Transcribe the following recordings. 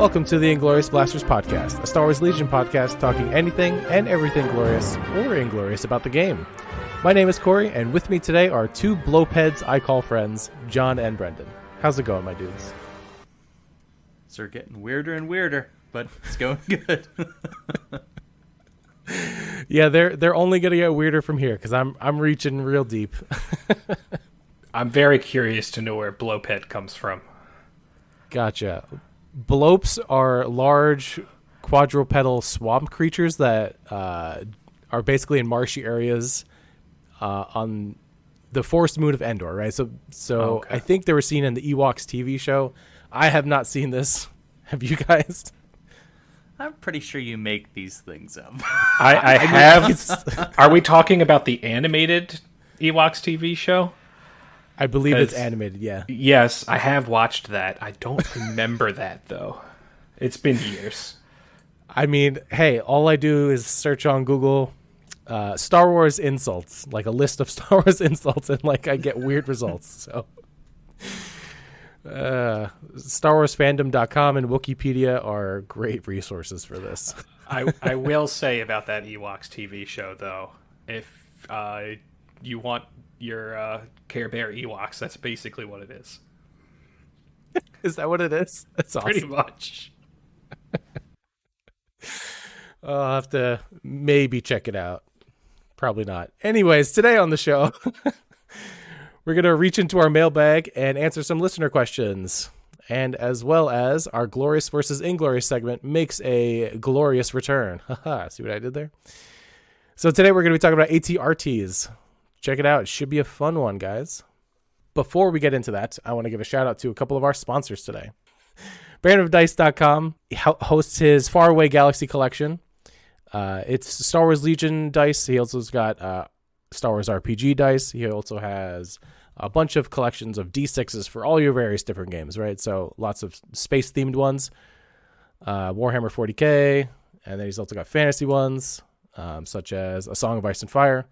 Welcome to the Inglorious Blasters podcast, a Star Wars Legion podcast talking anything and everything glorious or inglorious about the game. My name is Corey, and with me today are two blopeheads I call friends, John and Brendan. How's it going, my dudes? They're getting weirder and weirder, but it's going good. Yeah, they're only gonna get weirder from here because I'm reaching real deep. I'm very curious to know where blopehead comes from. Gotcha. Blopes are large quadrupedal swamp creatures that are basically in marshy areas on the forest moon of Endor, right? So okay. I think they were seen in the Ewoks TV show. I have not seen this. Have you guys? I'm pretty sure you make these things up. I have. Are we talking about the animated Ewoks TV show? I believe it's animated, yeah. Yes, I have watched that. I don't remember that, though. It's been years. I mean, hey, all I do is search on Google Star Wars insults, like a list of Star Wars insults, and like I get weird results. So, StarWarsFandom.com and Wikipedia are great resources for this. I will say about that Ewoks TV show, though, if you want your Care Bear Ewoks, that's basically what it is. Is that what it is? That's awesome. Pretty much. I'll have to maybe check it out. Probably not. Anyways, today on the show, we're going to reach into our mailbag and answer some listener questions. And as well as our Glorious versus Inglorious segment makes a glorious return. Haha, see what I did there? So today we're going to be talking about ATRTs. Check it out. It should be a fun one, guys. Before we get into that, I want to give a shout out to a couple of our sponsors today. BaronofDice.com hosts his Faraway Galaxy collection. It's Star Wars Legion dice. He also's got Star Wars RPG dice. He also has a bunch of collections of D6s for all your various different games, right? So lots of space-themed ones. Warhammer 40K. And then he's also got fantasy ones, such as A Song of Ice and Fire.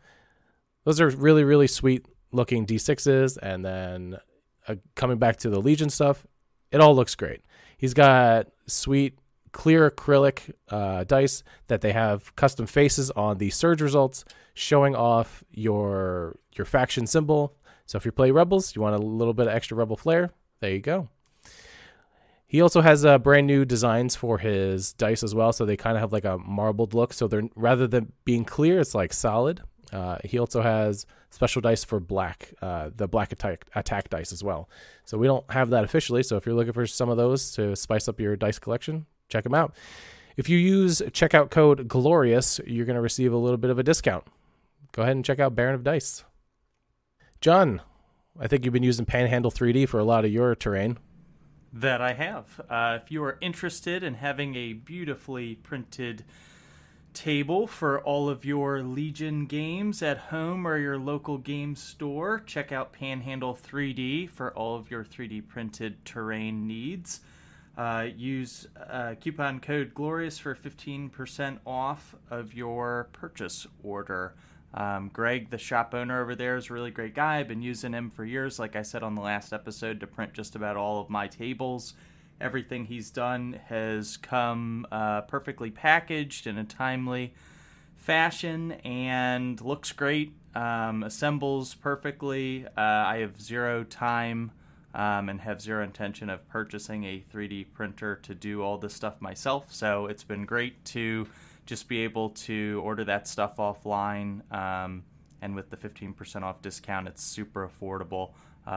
Those are really, really sweet-looking D6s. And then coming back to the Legion stuff, it all looks great. He's got sweet, clear acrylic dice that they have custom faces on the Surge results showing off your faction symbol. So if you play Rebels, you want a little bit of extra Rebel flair, there you go. He also has brand new designs for his dice as well, so they kind of have like a marbled look. So they're rather than being clear, it's like solid. He also has special dice for black, the black attack dice as well. So we don't have that officially. So if you're looking for some of those to spice up your dice collection, check them out. If you use checkout code GLORIOUS, you're going to receive a little bit of a discount. Go ahead and check out Baron of Dice. John, I think you've been using Panhandle 3D for a lot of your terrain. That I have. If you are interested in having a beautifully printed table for all of your Legion games at home or your local game store, check out Panhandle 3D for all of your 3D printed terrain needs. Use coupon code GLORIOUS for 15% off of your purchase order. Greg, the shop owner over there, is a really great guy. I've been using him for years, like I said on the last episode, to print just about all of my tables. Everything he's done has come perfectly packaged in a timely fashion and looks great, assembles perfectly. I have zero time and have zero intention of purchasing a 3D printer to do all this stuff myself, so it's been great to just be able to order that stuff offline, and with the 15% off discount, it's super affordable.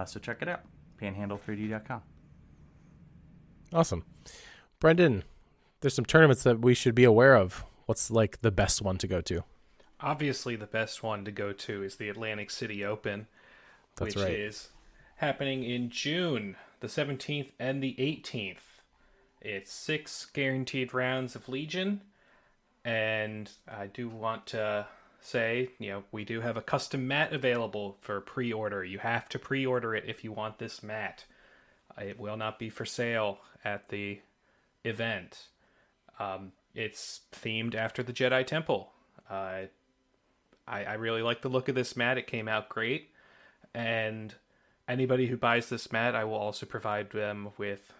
So check it out, panhandle3d.com. Awesome. Brendan, there's some tournaments that we should be aware of. What's like the best one to go to? Obviously, the best one to go to is the Atlantic City Open, which is happening in June, the 17th and the 18th. It's 6 guaranteed rounds of Legion, and I do want to say, we do have a custom mat available for pre-order. You have to pre-order it if you want this mat. It will not be for sale at the event. It's themed after the Jedi Temple. I really like the look of this mat. It came out great. And anybody who buys this mat, I will also provide them with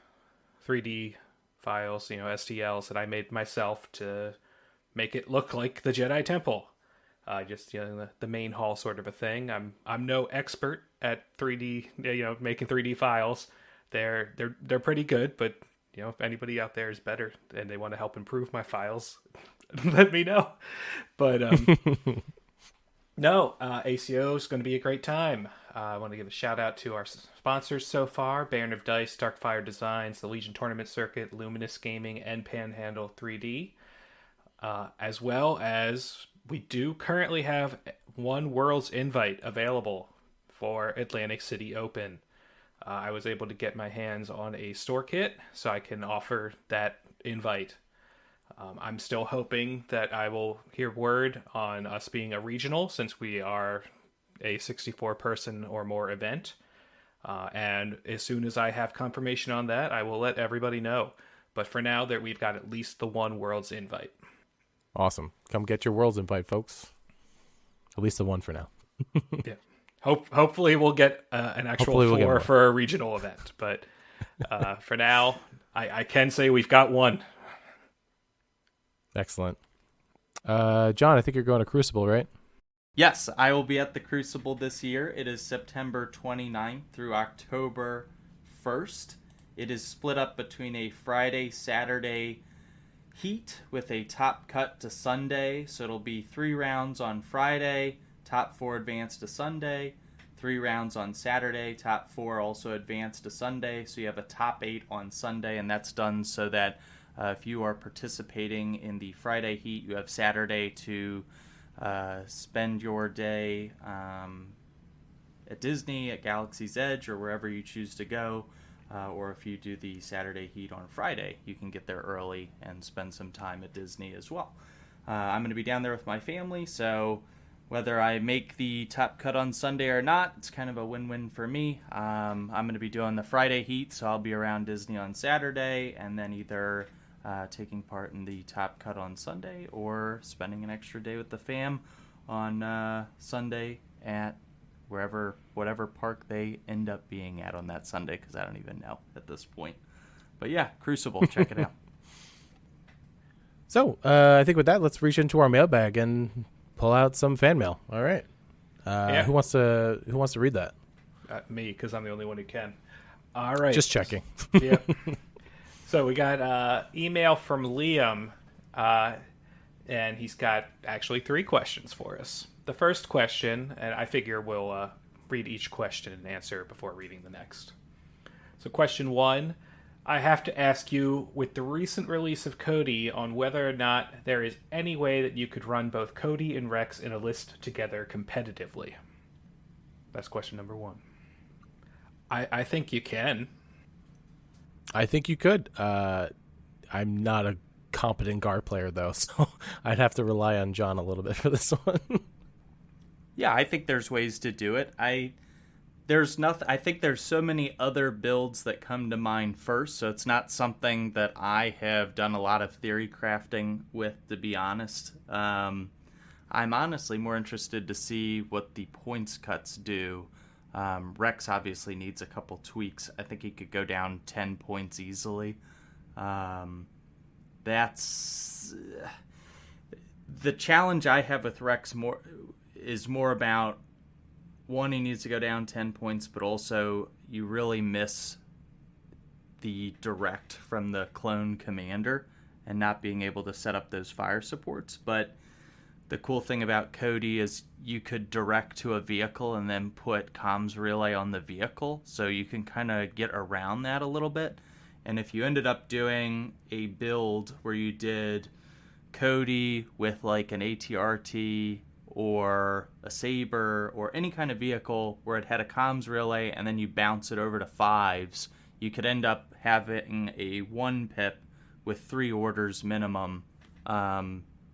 3D files, STLs that I made myself to make it look like the Jedi Temple. Just the main hall sort of a thing. I'm no expert at 3D, making 3D files. They're pretty good, but if anybody out there is better and they want to help improve my files, let me know. But no, ACO is going to be a great time. I want to give a shout out to our sponsors so far: Baron of Dice, Darkfire Designs, the Legion Tournament Circuit, Luminous Gaming, and Panhandle 3D. As well as we do currently have one World's Invite available for Atlantic City Open. I was able to get my hands on a store kit so I can offer that invite. I'm still hoping that I will hear word on us being a regional, since we are a 64-person or more event. And as soon as I have confirmation on that, I will let everybody know. But for now, we've got at least the one World's Invite. Awesome. Come get your World's Invite, folks. At least the one for now. Yeah. Hopefully we'll get an actual floor for a regional event. But for now, I can say we've got one. Excellent. John, I think you're going to Crucible, right? Yes, I will be at the Crucible this year. It is September 29th through October 1st. It is split up between a Friday, Saturday heat with a top cut to Sunday. So it'll be 3 rounds on Friday, top 4 advance to Sunday. 3 rounds on Saturday, top 4 also advance to Sunday. So you have a top 8 on Sunday, and that's done so that if you are participating in the Friday heat, you have Saturday to spend your day at Disney, at Galaxy's Edge, or wherever you choose to go. Or if you do the Saturday heat on Friday, you can get there early and spend some time at Disney as well. I'm going to be down there with my family, so whether I make the top cut on Sunday or not, it's kind of a win-win for me. I'm going to be doing the Friday heat, so I'll be around Disney on Saturday, and then either taking part in the top cut on Sunday or spending an extra day with the fam on Sunday at whatever park they end up being at on that Sunday, because I don't even know at this point. But yeah, Crucible, check it out. So I think with that, let's reach into our mailbag and pull out some fan mail. All right. Yeah. Who wants to read that? Me, because I'm the only one who can. All right. Just checking. Yeah. So we got email from Liam, and he's got actually 3 questions for us. The first question, and I figure we'll read each question and answer before reading the next. So question 1, I have to ask you, with the recent release of Cody, on whether or not there is any way that you could run both Cody and Rex in a list together competitively. That's question number 1. I think you can. I think you could. I'm not a competent Gar player, though, so I'd have to rely on John a little bit for this one. Yeah, I think there's ways to do it. I think there's so many other builds that come to mind first, so it's not something that I have done a lot of theory crafting with, to be honest. I'm honestly more interested to see what the points cuts do. Rex obviously needs a couple tweaks. I think he could go down 10 points easily. That's the challenge I have with Rex is more about, one, he needs to go down 10 points, but also you really miss the direct from the clone commander and not being able to set up those fire supports. But the cool thing about Cody is you could direct to a vehicle and then put comms relay on the vehicle, so you can kind of get around that a little bit. And if you ended up doing a build where you did Cody with like an ATRT or a Saber or any kind of vehicle where it had a comms relay and then you bounce it over to 5s, you could end up having a 1 pip with 3 orders minimum,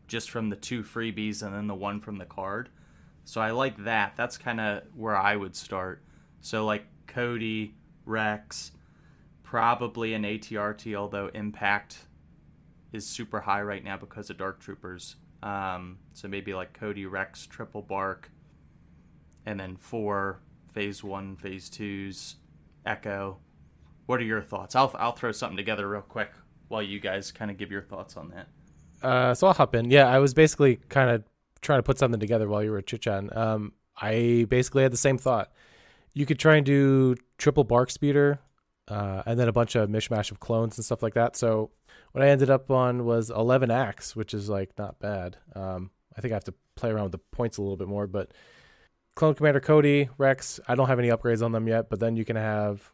just from the 2 freebies and then the 1 from the card. So I like that. That's kind of where I would start. So like Cody, Rex, probably an ATRT, although impact is super high right now because of Dark Troopers. So maybe like Cody, Rex, triple bark, and then 4 phase 1, phase 2s, Echo. What are your thoughts? I'll throw something together real quick while you guys kind of give your thoughts on that. So I'll hop in. Yeah, I was basically kind of trying to put something together while you were chit-chatting. I basically had the same thought. You could try and do triple bark speeder, and then a bunch of mishmash of clones and stuff like that. So what I ended up on was 11 acts, which is like not bad. I think I have to play around with the points a little bit more, but Clone Commander Cody, Rex, I don't have any upgrades on them yet, but then you can have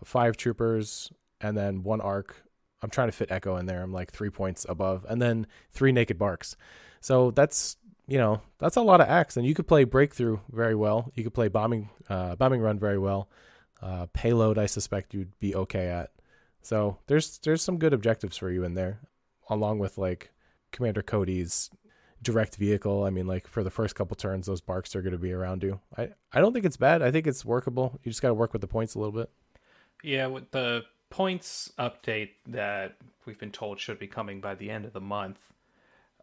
5 troopers and then 1 arc. I'm trying to fit Echo in there. I'm like 3 points above, and then 3 naked barks. So that's a lot of acts, and you could play breakthrough very well. You could play bombing run very well. Payload, I suspect you'd be okay at. So there's some good objectives for you in there, along with like Commander Cody's direct vehicle. I mean, like for the first couple turns, those barks are going to be around you. I don't think it's bad. I think it's workable. You just got to work with the points a little bit. Yeah, with the points update that we've been told should be coming by the end of the month,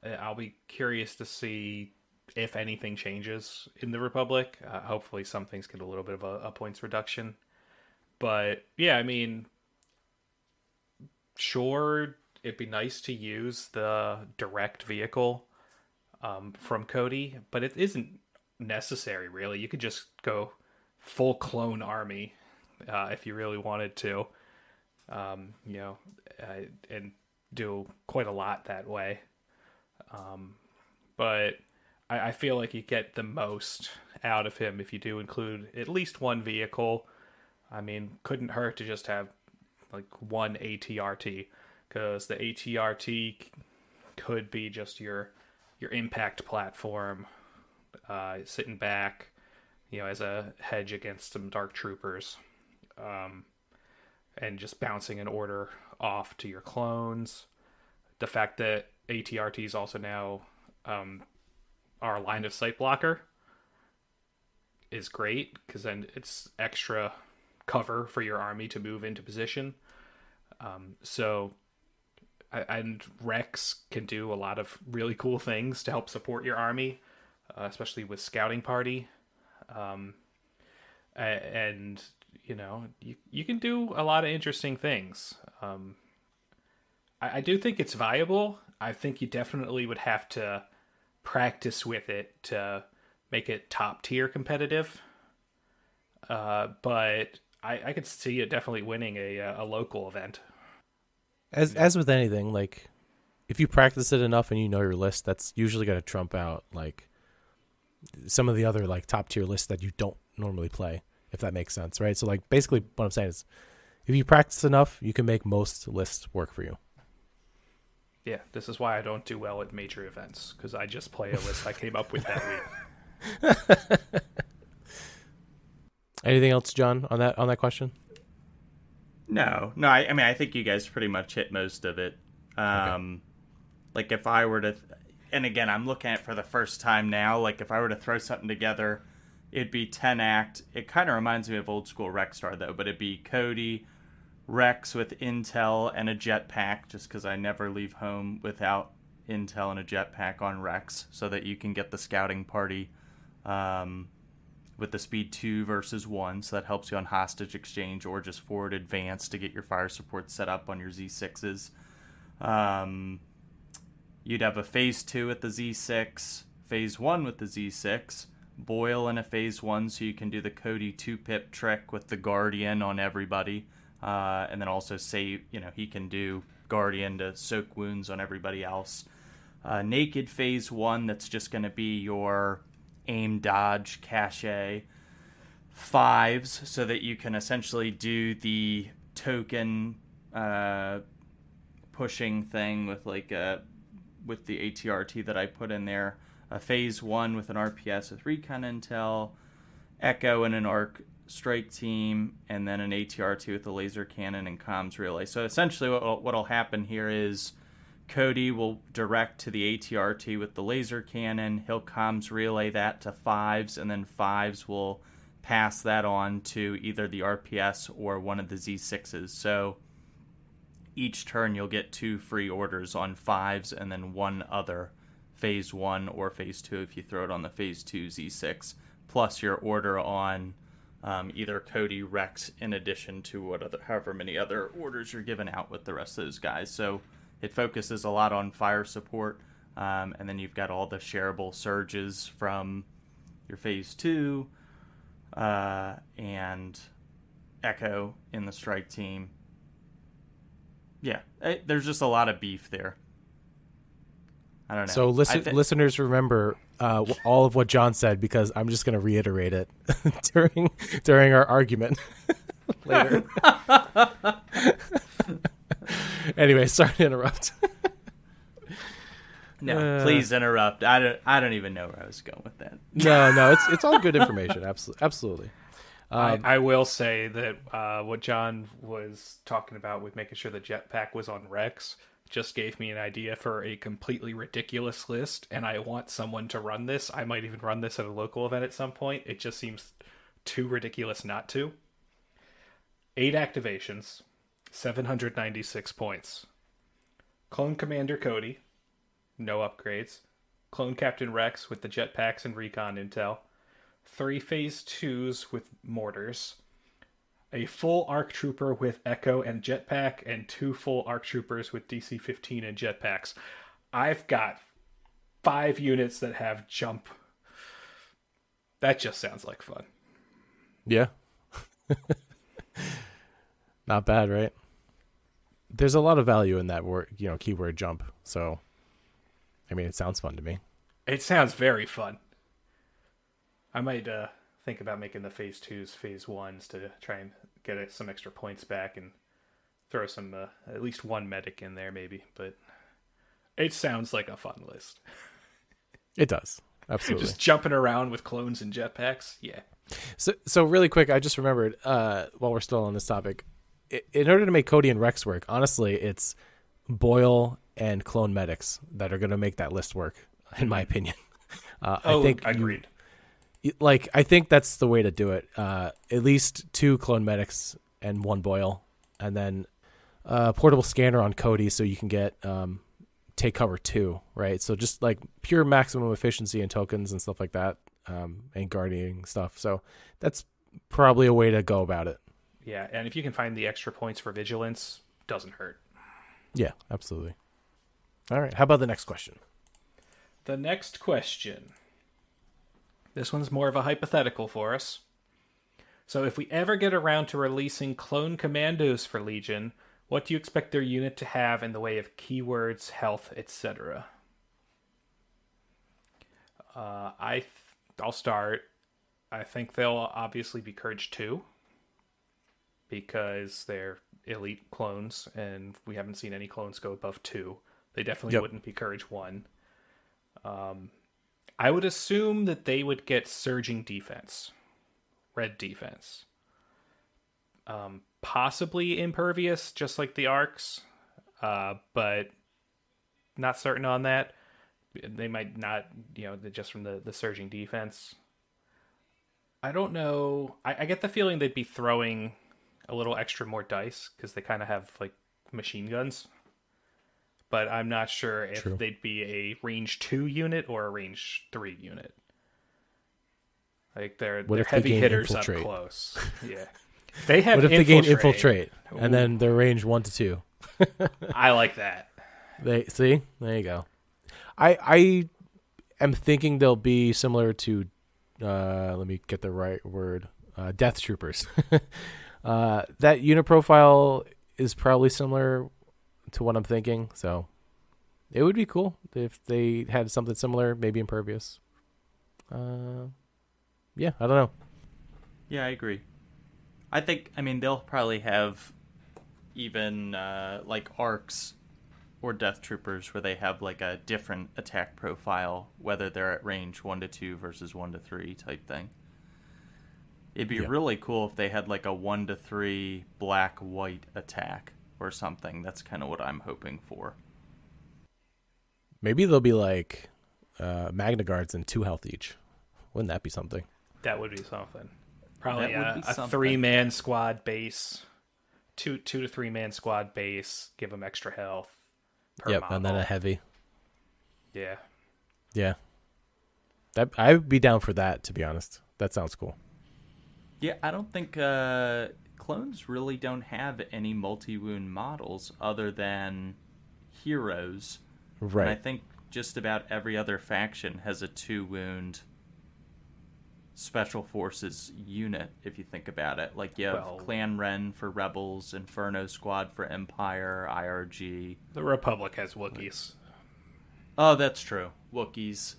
I'll be curious to see if anything changes in the Republic. Hopefully some things get a little bit of a points reduction. But yeah, I mean, sure, it'd be nice to use the direct vehicle from Cody, but it isn't necessary, really. You could just go full clone army if you really wanted to, and do quite a lot that way. But I feel like you get the most out of him if you do include at least one vehicle. I mean, couldn't hurt to just have like one ATRT, because the ATRT could be just your impact platform, sitting back, as a hedge against some dark troopers, and just bouncing an order off to your clones. The fact that ATRT is also now our line of sight blocker is great, because then it's extra cover for your army to move into position. And Rex can do a lot of really cool things to help support your army, especially with scouting party. And you can do a lot of interesting things. I do think it's viable. I think you definitely would have to practice with it to make it top tier competitive. But I could see it definitely winning a local event. As with anything, like if you practice it enough and you know your list, that's usually going to trump out like some of the other like top tier lists that you don't normally play, if that makes sense, right? So like basically what I'm saying is, if you practice enough, you can make most lists work for you. Yeah, this is why I don't do well at major events, because I just play a list I came up with that week. Anything else, John, on that question? No. I mean, I think you guys pretty much hit most of it. Okay. Like if I were to, and again, I'm looking at it for the first time now. Like if I were to throw something together, it'd be 10 act. It kind of reminds me of old school Rexstar though, but it'd be Cody, Rex with intel and a jetpack, just because I never leave home without intel and a jetpack on Rex, so that you can get the scouting party with the speed 2 versus 1, so that helps you on hostage exchange or just forward advance to get your fire support set up on your Z6s. You'd have a phase 2 at the Z6, phase 1 with the Z6, Boyle in a phase 1, so you can do the Cody 2-pip trick with the Guardian on everybody. And then also save, he can do Guardian to soak wounds on everybody else. Naked phase 1, that's just going to be your aim, dodge, cache 5s, so that you can essentially do the token pushing thing with with the ATRT that I put in there. A phase 1 with an RPS with recon intel, Echo and an arc strike team, and then an ATRT with a laser cannon and comms relay. So essentially what'll happen here is Cody will direct to the ATRT with the laser cannon. He'll comms relay that to 5s, and then 5s will pass that on to either the RPS or one of the Z6s. So each turn you'll get 2 free orders on 5s and then one other phase 1 or phase 2 if you throw it on the phase 2 Z6, plus your order on either Cody, Rex, in addition to however many other orders you're giving out with the rest of those guys. So it focuses a lot on fire support, and then you've got all the shareable surges from your Phase 2 and Echo in the strike team. Yeah, there's just a lot of beef there. I don't know. So listeners, remember all of what John said, because I'm just going to reiterate it during our argument later. Anyway, sorry to interrupt. No, please interrupt. I don't even know where I was going with that. No, it's all good information. Absolutely. I will say that what John was talking about with making sure the jetpack was on Rex just gave me an idea for a completely ridiculous list, and I want someone to run this. I might even run this at a local event at some point. It just seems too ridiculous not to. 8 activations, 796 points. Clone Commander Cody, no upgrades. Clone Captain Rex with the jetpacks and recon intel. 3 Phase 2s with mortars. A full ARC Trooper with Echo and jetpack, and 2 full ARC Troopers with DC-15 and jetpacks. I've got 5 units that have jump. That just sounds like fun. Yeah. Not bad, right? There's a lot of value in that word, keyword jump. So, I mean, it sounds fun to me. It sounds very fun. I might think about making the Phase 2s Phase 1s to try and get some extra points back and throw some, at least one medic in there maybe. But it sounds like a fun list. It does. Absolutely. Just jumping around with clones and jetpacks. Yeah. So really quick, I just remembered, while we're still on this topic, in order to make Cody and Rex work, honestly, it's Boyle and clone medics that are going to make that list work, in my opinion. I think agreed. I think that's the way to do it. At least 2 clone medics and 1 Boyle, and then portable scanner on Cody so you can get take cover 2, right? So just like pure maximum efficiency and tokens and stuff like that, and guarding stuff. So that's probably a way to go about it. Yeah, and if you can find the extra points for vigilance, doesn't hurt. Yeah, absolutely. All right, how about the next question? The next question. This one's more of a hypothetical for us. So if we ever get around to releasing clone commandos for Legion, what do you expect their unit to have in the way of keywords, health, etc.? I'll start. I think they'll obviously be Courage 2, because they're elite clones, and we haven't seen any clones go above 2. They definitely wouldn't be Courage 1. I would assume that they would get Surging Defense. Red Defense. Possibly Impervious, just like the Arcs, but not certain on that. They might not, just from the Surging Defense. I don't know. I get the feeling they'd be throwing a little extra more dice, because they kind of have, like, machine guns. But I'm not sure if they'd be a range 2 unit or a range 3 unit. Like, they're heavy hitters up close. Yeah. They have What if they gain infiltrate and then they're range 1 to 2? I like that. See? There you go. I am thinking they'll be similar to let me get the right word. Death Troopers. That unit profile is probably similar to what I'm thinking, so it would be cool if they had something similar, maybe Impervious. Yeah, I don't know. Yeah, I agree. They'll probably have even like Arcs or Death Troopers where they have like a different attack profile, whether they're at range 1 to 2 versus 1 to 3 type thing. It'd be really cool if they had like a 1 to 3 black-white attack or something. That's kind of what I'm hoping for. Maybe they'll be like Magna Guards and 2 health each. Wouldn't that be something? That would be something. Probably That would be a something. 3-man squad base. 2 to 3-man squad base. Give them extra health per model. And then a heavy. Yeah. Yeah. I would be down for that, to be honest. That sounds cool. Yeah, I don't think clones really don't have any multi-wound models other than heroes. And I Right. think just about every other faction has a 2-wound special forces unit, if you think about it. Like you have Well, Clan Ren for Rebels, Inferno Squad for Empire, IRG. the Republic has Wookiees. Oh, that's true. Wookiees.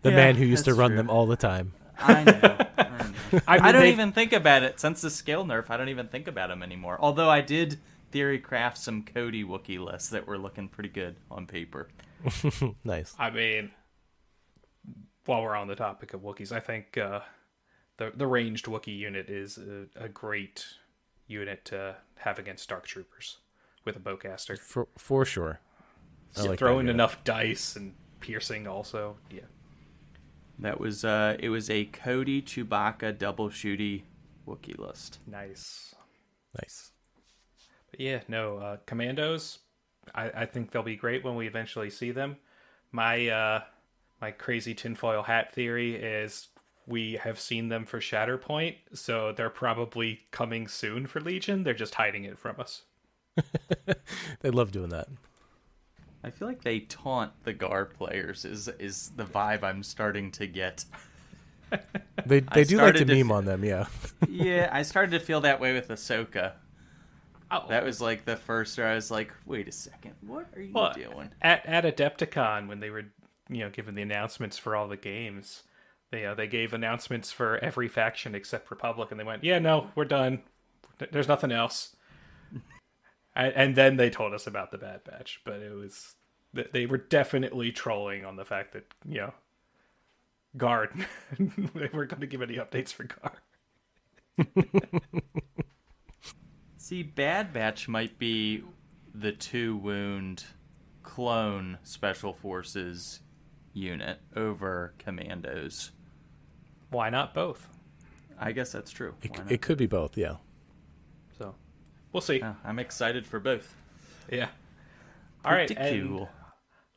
The Yeah, man who used to that's run true. them all the time. I know. I know. I mean, I don't they- even think about it. Since the scale nerf, I don't even think about them anymore. Although I did theory craft some Cody Wookiee lists that were looking pretty good on paper. Nice. I mean, while we're on the topic of Wookiees, I think the ranged Wookiee unit is a great unit to have against Dark Troopers with a bowcaster. For sure. I like Throw that in unit. enough dice and piercing also. Yeah. That was it was a Cody Chewbacca double shooty Wookiee list. Nice. Nice. But yeah, no, Commandos, I think they'll be great when we eventually see them. My crazy tinfoil hat theory is we have seen them for Shatterpoint, so they're probably coming soon for Legion. They're just hiding it from us. They love doing that. I feel like they taunt the Gar players is the vibe I'm starting to get. They I do like to started to meme on them, yeah. Yeah, I started to feel that way with Ahsoka. Oh, That was like the first where I was like, wait a second, what are you well, doing? at Adepticon when they were giving the announcements for all the games, they gave announcements for every faction except Republic, and they went, yeah, no, we're done. There's nothing else. And then they told us about the Bad Batch, but it was they were definitely trolling on the fact that Guard they weren't going to give any updates for Guard. See, Bad Batch might be the 2-wound clone special forces unit over Commandos. Why not both? I guess that's true. Why not? It could be both, yeah. So we'll see. I'm excited for both. Yeah. All right. Pretty And cool.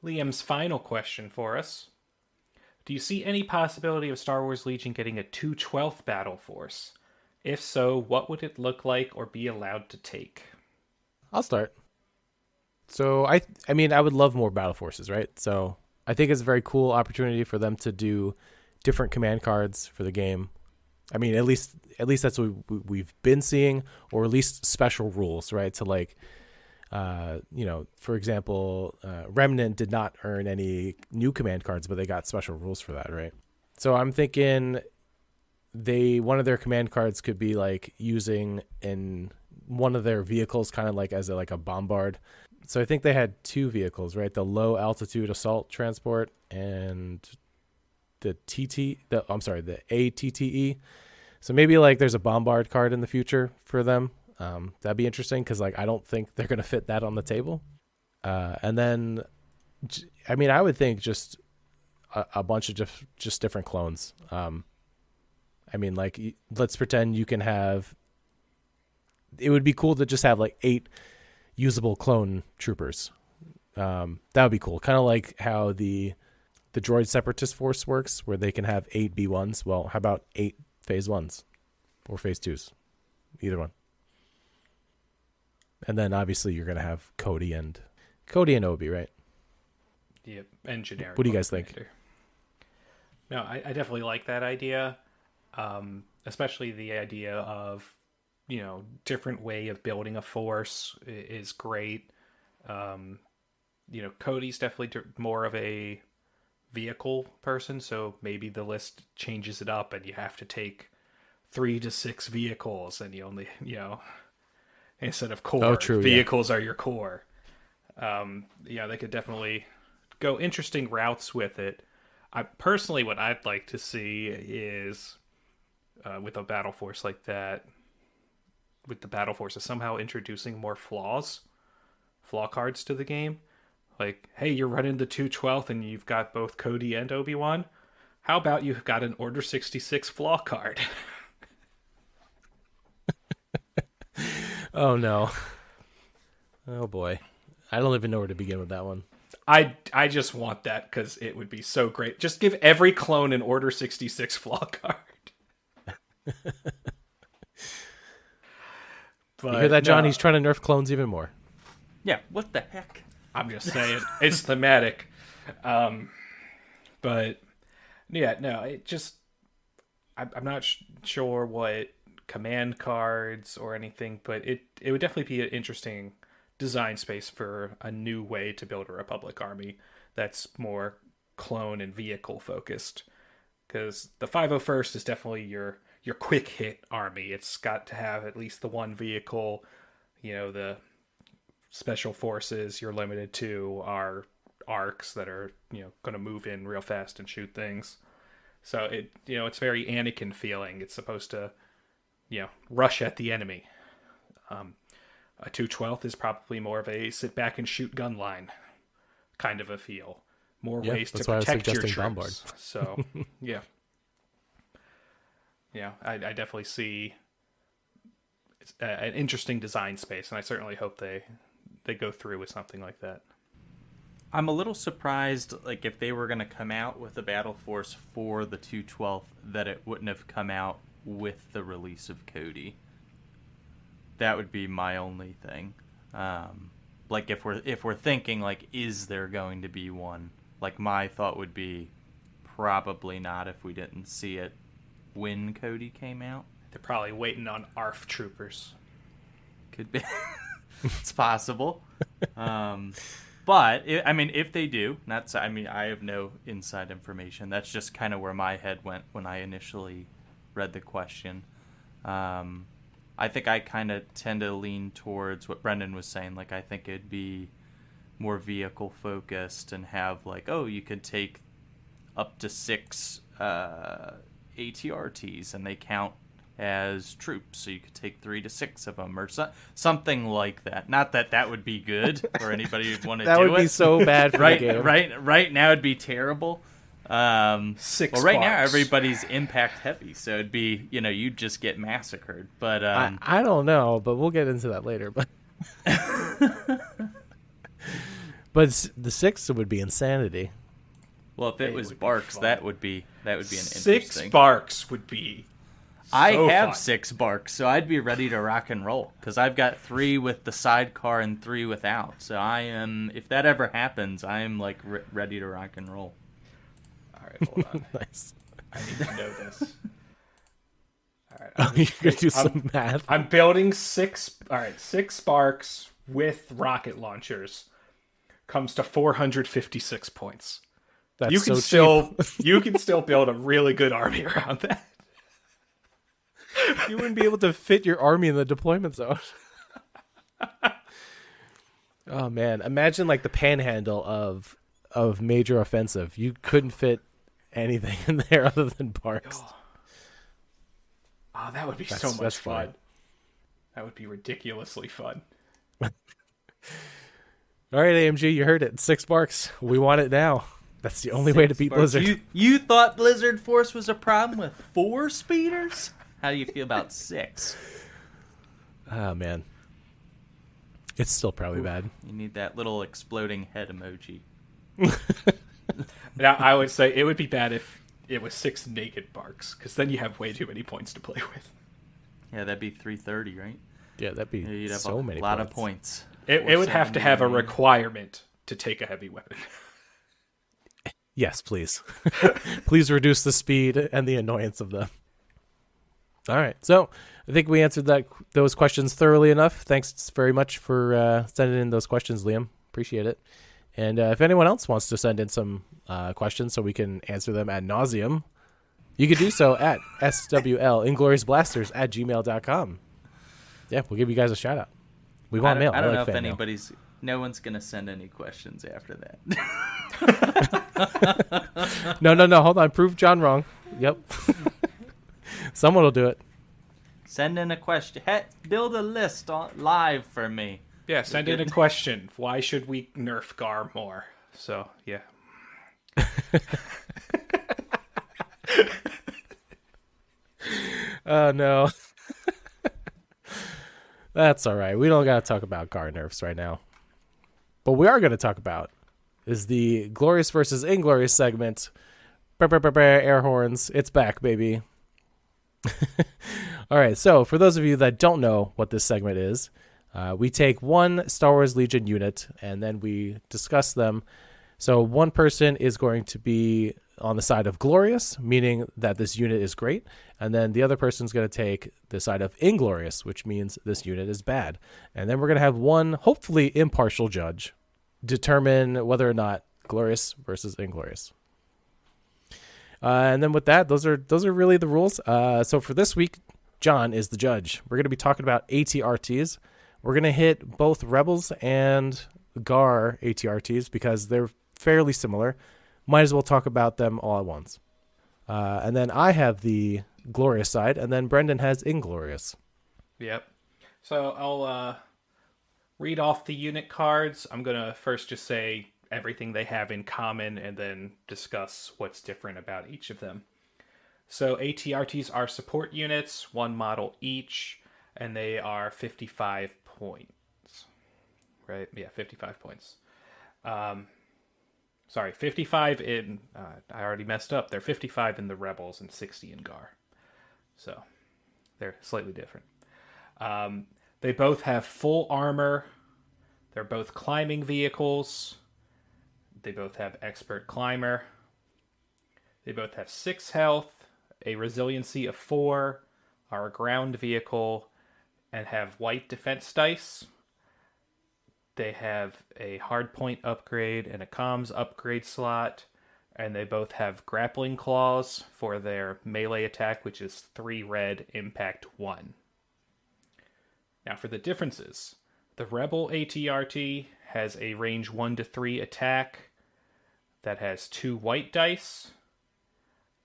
Liam's final question for us. Do you see any possibility of Star Wars Legion getting a 2/12 battle force? If so, what would it look like or be allowed to take? I'll start. So I mean, I would love more battle forces, right? So I think it's a very cool opportunity for them to do different command cards for the game. I mean, at least that's what we've been seeing, or at least special rules, right? So like, for example, Remnant did not earn any new command cards, but they got special rules for that, right? So I'm thinking one of their command cards could be like using in one of their vehicles, kind of like as a bombard. So I think they had two vehicles, right? The low altitude assault transport and the ATTE. So maybe like there's a bombard card in the future for them. That'd be interesting because like I don't think they're gonna fit that on the table. And then, I mean, I would think just a bunch of just different clones. I mean, like let's pretend you can have. It would be cool to just have like 8 usable clone troopers. That would be cool. Kind of like how the droid separatist force works, where they can have 8 B1s. Well, how about 8 phase 1s or phase 2s? Either one. And then obviously you're going to have Cody and Obi, right? Yep, and generic. What do you guys think? Commander. No, I definitely like that idea. Especially the idea of, different way of building a force is great. Cody's definitely more of a vehicle person, so maybe the list changes it up and you have to take 3 to 6 vehicles and you only, instead of core, vehicles are your core. They could definitely go interesting routes with it. Personally, what I'd like to see is with a battle force like that, with the battle forces somehow introducing more flaw cards to the game. Like, hey, you're running the 2/12 and you've got both Cody and Obi-Wan. How about you've got an Order 66 flaw card? Oh no. Oh boy. I don't even know where to begin with that one. I just want that because it would be so great. Just give every clone an Order 66 flaw card. But You hear that, John? no, He's trying to nerf clones even more. Yeah, what the heck? I'm just saying it's thematic. But yeah, no, it just I'm not sure what command cards or anything, but it would definitely be an interesting design space for a new way to build a Republic army that's more clone and vehicle focused. Because the 501st is definitely your quick hit army. It's got to have at least the one vehicle. You know, the special forces you're limited to are arcs that are, you know, going to move in real fast and shoot things. So it, you know, it's very Anakin feeling. It's supposed to, you know, rush at the enemy. A 212th is probably more of a sit back and shoot gun line kind of a feel. More ways to protect your troops. Bombard. So yeah, I definitely see an interesting design space, and I certainly hope they go through with something like that. I'm a little surprised, like, if they were going to come out with a battle force for the 212th, that it wouldn't have come out with the release of Cody. That would be my only thing. Like, if we're thinking, like, is there going to be one? Like, my thought would be probably not if we didn't see it when Cody came out. They're probably waiting on ARF troopers. Could be. It's possible. But, if they do, I have no inside information. That's just kind of where my head went when I initially read the question. I think I kind of tend to lean towards what Brendan was saying. Like, I think it'd be more vehicle focused and have, like, oh, you could take up to 6 ATRTs and they count as troops, so you could take 3 to 6 of them or something like that. Not that that would be good for anybody who'd want to do it. That would be so bad for the game. Right now it'd be terrible. 6 well, sparks. Right now everybody's impact heavy, so it'd be, you'd just get massacred. But I don't know, but we'll get into that later. But but the 6 would be insanity. Well, if it was Barks, that would be an interesting. 6 Barks would be. I have fun. 6 Barks, so I'd be ready to rock and roll because I've got 3 with the sidecar and 3 without. So I am. If that ever happens, I am like ready to rock and roll. All right, hold on. Nice. I need to know this. All right, You could do some math. I'm building 6. All right, 6 Sparks with rocket launchers comes to 456 points. That's you can still build a really good army around that. You wouldn't be able to fit your army in the deployment zone. Oh man, imagine like the panhandle of major offensive. You couldn't fit anything in there other than Barks. Oh, that would be so much fun. That would be ridiculously fun. All right, AMG, you heard it. 6 Barks. We want it now. That's the only way to beat Barks. Blizzard. You thought Blizzard Force was a problem with 4 speeders? How do you feel about 6? Oh man, it's still probably bad. You need that little exploding head emoji. Now, I would say it would be bad if it was 6 naked Barks, because then you have way too many points to play with. Yeah, that'd be 330, right? Yeah, that'd be You'd have so many. A lot of points. It would have to have a requirement to take a heavy weapon. Yes, please. Please reduce the speed and the annoyance of them. All right, so I think we answered those questions thoroughly enough. Thanks very much for sending in those questions, Liam. Appreciate it. And if anyone else wants to send in some questions so we can answer them ad nauseum, you can do so at swlingloriousblasters@gmail.com. Yeah, we'll give you guys a shout out. We want mail. I don't know if anybody's. No one's gonna send any questions after that. No. Hold on. Prove John wrong. Yep. Someone will do it. Send in a question. Build a list live for me. Yeah, send in a question. Why should we nerf Gar more? So, yeah. Oh, no. That's all right. We don't got to talk about Gar nerfs right now. But we are going to talk about is the Glorious versus Inglorious segment. Air horns. It's back, baby. All right, so for those of you that don't know what this segment is, we take one Star Wars Legion unit and then we discuss them. So one person is going to be on the side of Glorious, meaning that this unit is great, and then the other person's going to take the side of Inglorious, which means this unit is bad. And then we're going to have one, hopefully impartial judge determine whether or not Glorious versus Inglorious. And then with that, those are really the rules. So for this week, John is the judge. We're going to be talking about ATRTs. We're going to hit both Rebels and GAR ATRTs because they're fairly similar. Might as well talk about them all at once. And then I have the Glorious side, and then Brendan has Inglorious. Yep. So I'll read off the unit cards. I'm going to first just say everything they have in common and then discuss what's different about each of them. So ATRTs are support units, one model each, and they are 55 points. Right? Yeah, 55 points. Sorry, 55 in... I already messed up. They're 55 in the Rebels and 60 in GAR. So, they're slightly different. They both have full armor. They're both climbing vehicles. They both have expert climber. They both have 6 health, a resiliency of 4, are a ground vehicle, and have white defense dice. They have a hardpoint upgrade and a comms upgrade slot, and they both have grappling claws for their melee attack, which is 3 red, impact 1. Now for the differences. The Rebel ATRT has a range 1 to 3 attack that has 2 white dice.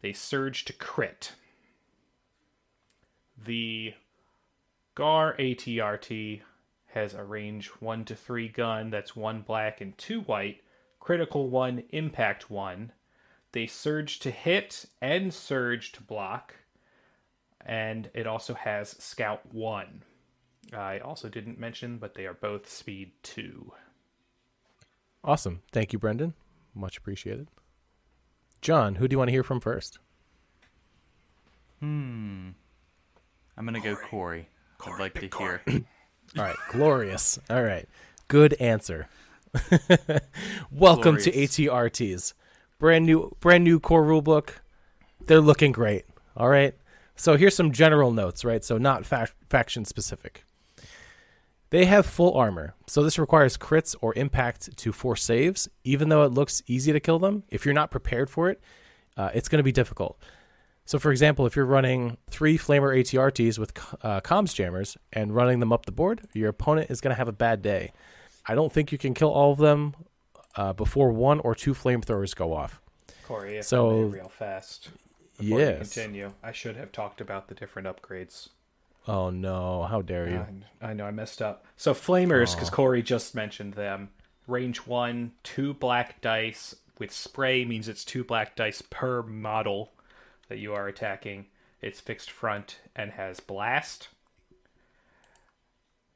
They surge to crit. The GAR ATRT has a range 1 to 3 gun that's 1 black and 2 white, critical 1, impact 1. They surge to hit and surge to block, and it also has scout 1. I also didn't mention, but they are both speed 2. Awesome. Thank you, Brendan. Much appreciated. John, who do you want to hear from first? I'm going to go Corey. I'd like to hear. All right, Glorious. All right, good answer. Welcome to ATRTs. Brand new core rulebook. They're looking great. All right. So here's some general notes, right? So not faction specific. They have full armor, so this requires crits or impact to force saves. Even though it looks easy to kill them, if you're not prepared for it, it's going to be difficult. So, for example, if you're running 3 Flamer ATRTs with comms jammers and running them up the board, your opponent is going to have a bad day. I don't think you can kill all of them before 1 or 2 flamethrowers go off. Corey, if so, I may real fast before yes. we continue, I should have talked about the different upgrades. Oh, no. How dare you? I know, I messed up. So Flamers, because Corey just mentioned them, range 1, 2 black dice with spray means it's 2 black dice per model that you are attacking. It's fixed front and has blast.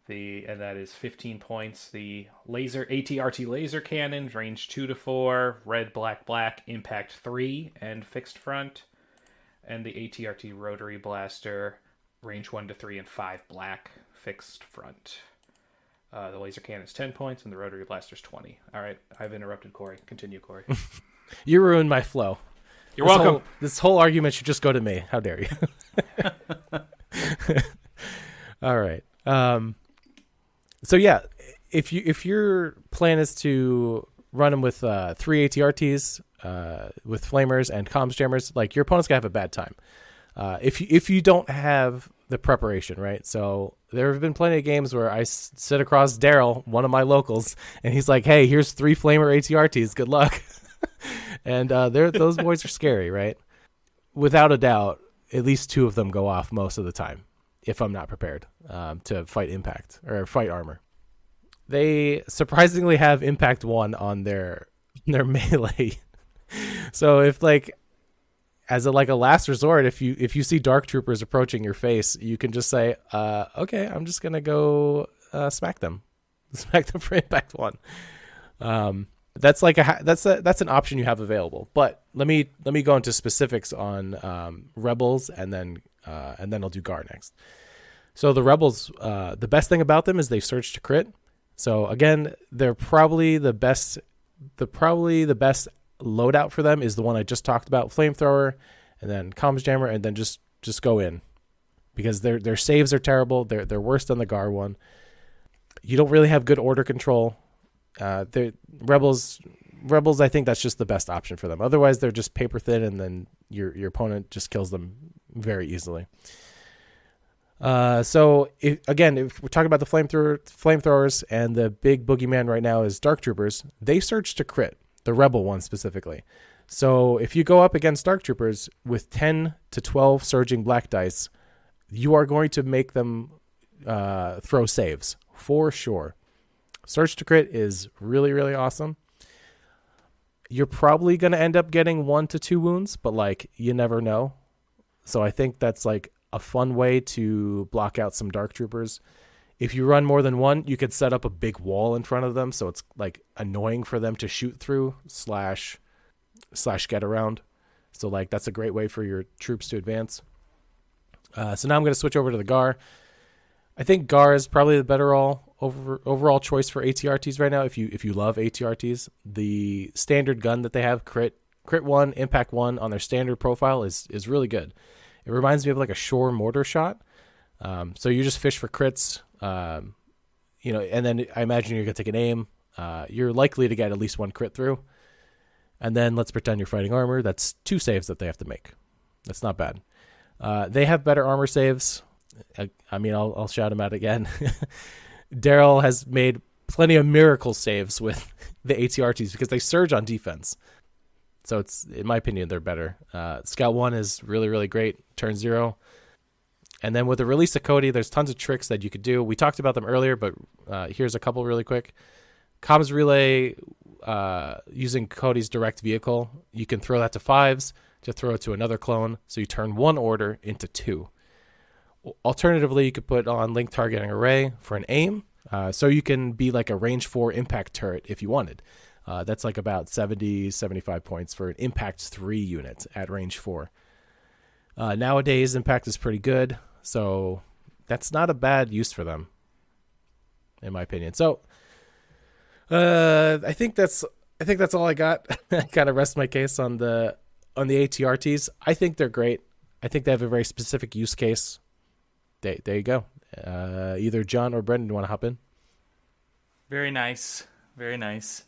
And that is 15 points. The ATRT laser cannon, range 2 to 4, red, black, black, impact 3, and fixed front. And the ATRT rotary blaster, range 1 to 3 and 5 black, fixed front. The laser cannon is 10 points and the rotary blaster is 20. All right, I've interrupted Corey. Continue, Corey. You ruined my flow. You're welcome. This whole argument should just go to me. How dare you? All right. So yeah, if your plan is to run them with 3 ATRTs, with flamers and comms jammers, like your opponent's gonna have a bad time. If you don't have the preparation, right? So there have been plenty of games where I sit across Daryl, one of my locals, and he's like, "Hey, here's 3 flamer ATRTs. Good luck." And those boys are scary, right? Without a doubt, at least 2 of them go off most of the time if I'm not prepared to fight impact or fight armor. They surprisingly have impact 1 on their melee. So if as a last resort, if you see dark troopers approaching your face, you can just say, okay, I'm just gonna go smack them for impact 1. That's that's an option you have available. But let me go into specifics on Rebels and then and then I'll do Gar next. So the Rebels, the best thing about them is they surge to crit. So again, they're probably the best. The best loadout for them is the one I just talked about, flamethrower, and then comms jammer, and then just go in, because their saves are terrible. They're worse than the Gar one. You don't really have good order control. The Rebels, I think that's just the best option for them. Otherwise, they're just paper thin, and then your opponent just kills them very easily. So if we're talking about the flamethrowers, and the big boogeyman right now is Dark Troopers, they surge to crit, the Rebel one specifically. So if you go up against Dark Troopers with 10 to 12 surging black dice, you are going to make them throw saves for sure. Surge to crit is really, really awesome. You're probably going to end up getting 1 to 2 wounds, but like, you never know. So I think that's like a fun way to block out some Dark Troopers. If you run more than one, you could set up a big wall in front of them, so it's like annoying for them to shoot through slash get around. So like, that's a great way for your troops to advance. So now I'm going to switch over to the Gar. I think Gar is probably the better overall choice for ATRTs right now. If you love ATRTs, the standard gun that they have, crit 1, impact 1 on their standard profile is really good. It reminds me of like a Shore mortar shot. So you just fish for crits, and then I imagine you're going to take an aim. You're likely to get at least 1 crit through. And then let's pretend you're fighting armor. That's 2 saves that they have to make. That's not bad. They have better armor saves. I'll shout them out again. Daryl has made plenty of miracle saves with the ATRTs because they surge on defense. So it's, in my opinion, they're better. Scout 1 is really, really great. Turn 0. And then with the release of Cody, there's tons of tricks that you could do. We talked about them earlier, but here's a couple really quick. Comms relay, using Cody's direct vehicle, you can throw that to 5s to throw it to another clone. So you turn 1 order into 2. Alternatively, you could put on link targeting array for an aim. So you can be like a range 4 impact turret if you wanted. That's like about 75 points for an impact 3 unit at range 4. Nowadays, impact is pretty good, so that's not a bad use for them, in my opinion. So I think that's all I got. I kind of rest my case on the ATRTs. I think they're great. I think they have a very specific use case. There you go. Either John or Brendan want to hop in? Very nice. Very nice.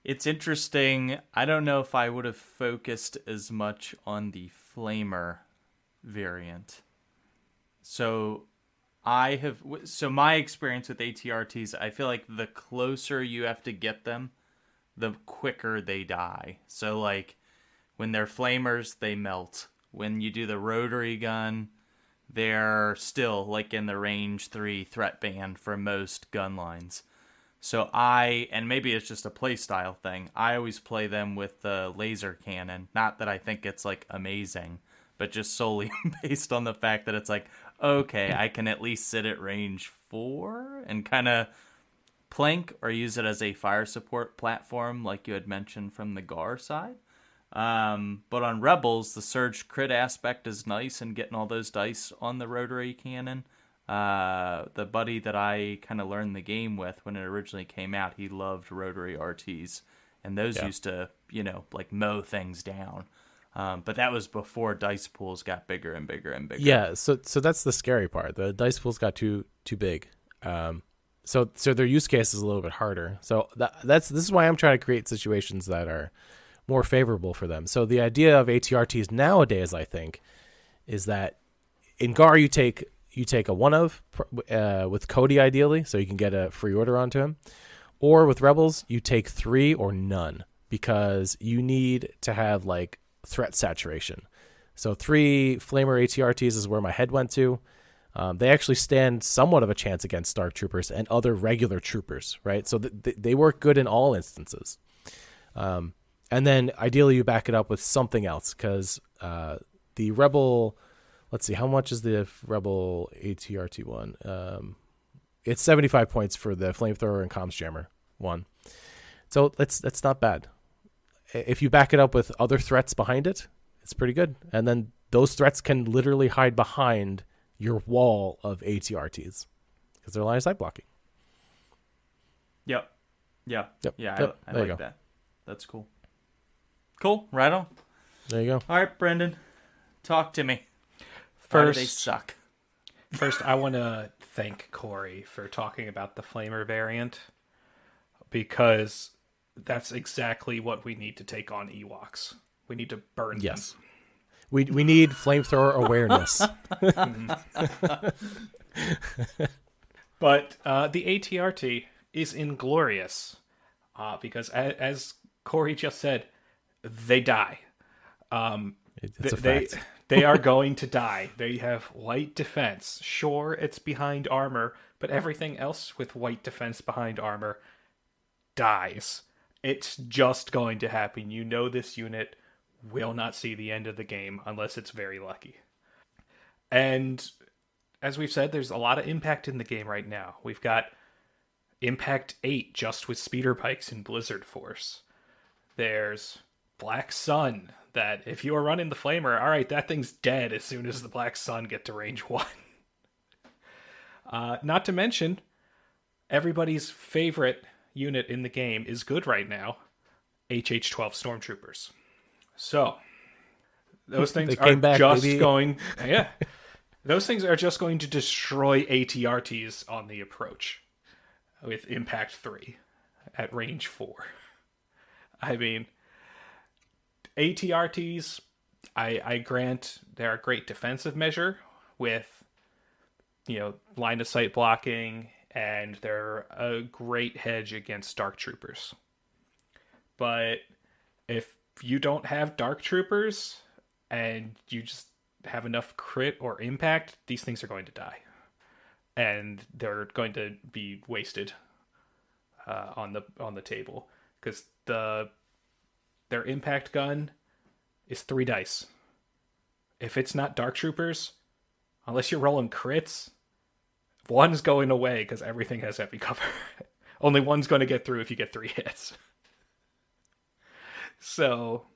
It's interesting. I don't know if I would have focused as much on the Flamer variant. So my experience with ATRTs, I feel like the closer you have to get them, the quicker they die. So like, when they're Flamers, they melt. When you do the rotary gun, they're still like in the range 3 threat band for most gun lines. So and maybe it's just a play style thing, I always play them with the laser cannon. Not that I think it's like amazing, but just solely based on the fact that it's like, okay, I can at least sit at range 4 and kind of plank or use it as a fire support platform like you had mentioned from the Gar side. But on Rebels, the surge crit aspect is nice, and getting all those dice on the rotary cannon. The buddy that I kind of learned the game with when it originally came out, he loved rotary RTs, and those used to, like mow things down. But that was before dice pools got bigger and bigger and bigger. Yeah, so that's the scary part. The dice pools got too big. So their use case is a little bit harder. So this is why I'm trying to create situations that are more favorable for them. So the idea of ATRTs nowadays, I think, is that in Gar you take a one of with Cody ideally, so you can get a free order onto him, or with Rebels you take 3 or none, because you need to have like threat saturation. So 3 Flamer ATRTs is where my head went to. They actually stand somewhat of a chance against Dark Troopers and other regular troopers, right? So they work good in all instances. And then ideally you back it up with something else, because the Rebel, let's see, how much is the Rebel ATRT one? It's 75 points for the flamethrower and comms jammer one. So that's not bad. If you back it up with other threats behind it, it's pretty good. And then those threats can literally hide behind your wall of ATRTs because they're line of sight blocking. Yep. Yeah. Yep. Yeah. Yep. I There you like go. that. That's cool. Cool. Right on. There you go. All right, Brendan. Talk to me. Why do they suck? First, I want to thank Corey for talking about the Flamer variant, because that's exactly what we need to take on Ewoks. We need to burn them. Yes. We need flamethrower awareness. But the ATRT is Inglorious, because as Corey just said, they die. It's a fact. They are going to die. They have light defense. Sure, it's behind armor, but everything else with white defense behind armor dies. It's just going to happen. You know this unit will not see the end of the game unless it's very lucky. And as we've said, there's a lot of impact in the game right now. We've got Impact 8 just with speeder bikes in Blizzard Force. There's Black Sun, that if you are running the Flamer, all right, that thing's dead as soon as the Black Sun get to range 1. Not to mention, everybody's favorite unit in the game is good right now, HH-12 Stormtroopers. So, those things are just going... Yeah. Those things are just going to destroy ATRTs on the approach with Impact 3 at range 4. I mean, ATRTs, I grant they're a great defensive measure with, line of sight blocking, and they're a great hedge against Dark Troopers. But if you don't have Dark Troopers and you just have enough crit or impact, these things are going to die. And they're going to be wasted on the table, because their impact gun is 3 dice. If it's not Dark Troopers, unless you're rolling crits, one's going away because everything has heavy cover. Only one's going to get through if you get 3 hits. So,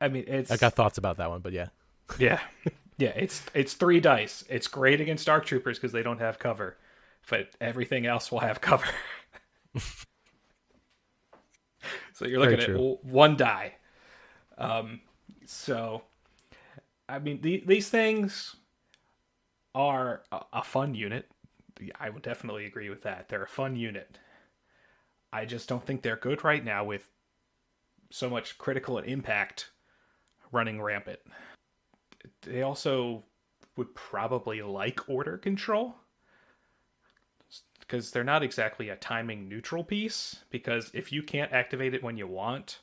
I mean, I got thoughts about that one, but yeah. Yeah. Yeah, it's 3 dice. It's great against Dark Troopers because they don't have cover, but everything else will have cover. So you're looking at 1 die. So, I mean, these things are a fun unit. I would definitely agree with that. They're a fun unit. I just don't think they're good right now with so much critical and impact running rampant. They also would probably like order control, because they're not exactly a timing neutral piece, because if you can't activate it when you want,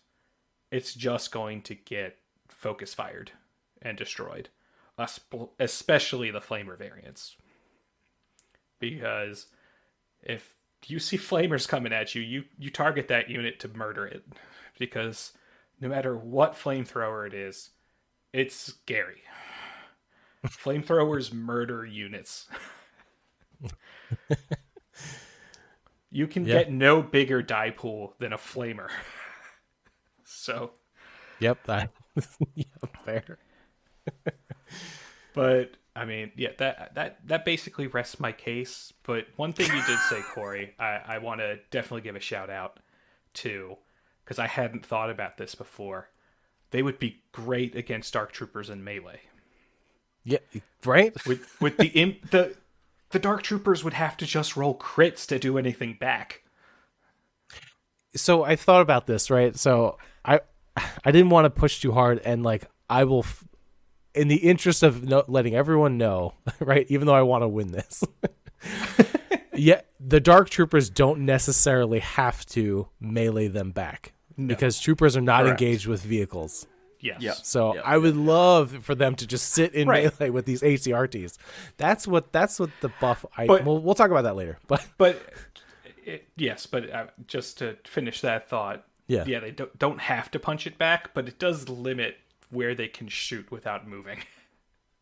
it's just going to get focus fired and destroyed, especially the Flamer variants. Because if you see Flamers coming at you, you target that unit to murder it, because no matter what flamethrower it is, it's scary. Flamethrowers murder units. You can get no bigger die pool than a flamer. So, yep, fair. But I mean, yeah, that basically rests my case. But one thing you did say, Corey, I want to definitely give a shout out to, because I hadn't thought about this before. They would be great against Dark Troopers in melee. Yeah, right. With the Dark Troopers would have to just roll crits to do anything back. So I thought about this, right? So I didn't want to push too hard, and I will, in the interest of letting everyone know, right? Even though I want to win this, yeah, the Dark Troopers don't necessarily have to melee them back, because troopers are not engaged with vehicles. Yes. Yep. So I would love for them to just sit in melee with these ACRTs. That's what the buff. We'll talk about that later. But just to finish that thought, yeah, they don't have to punch it back, but it does limit where they can shoot without moving.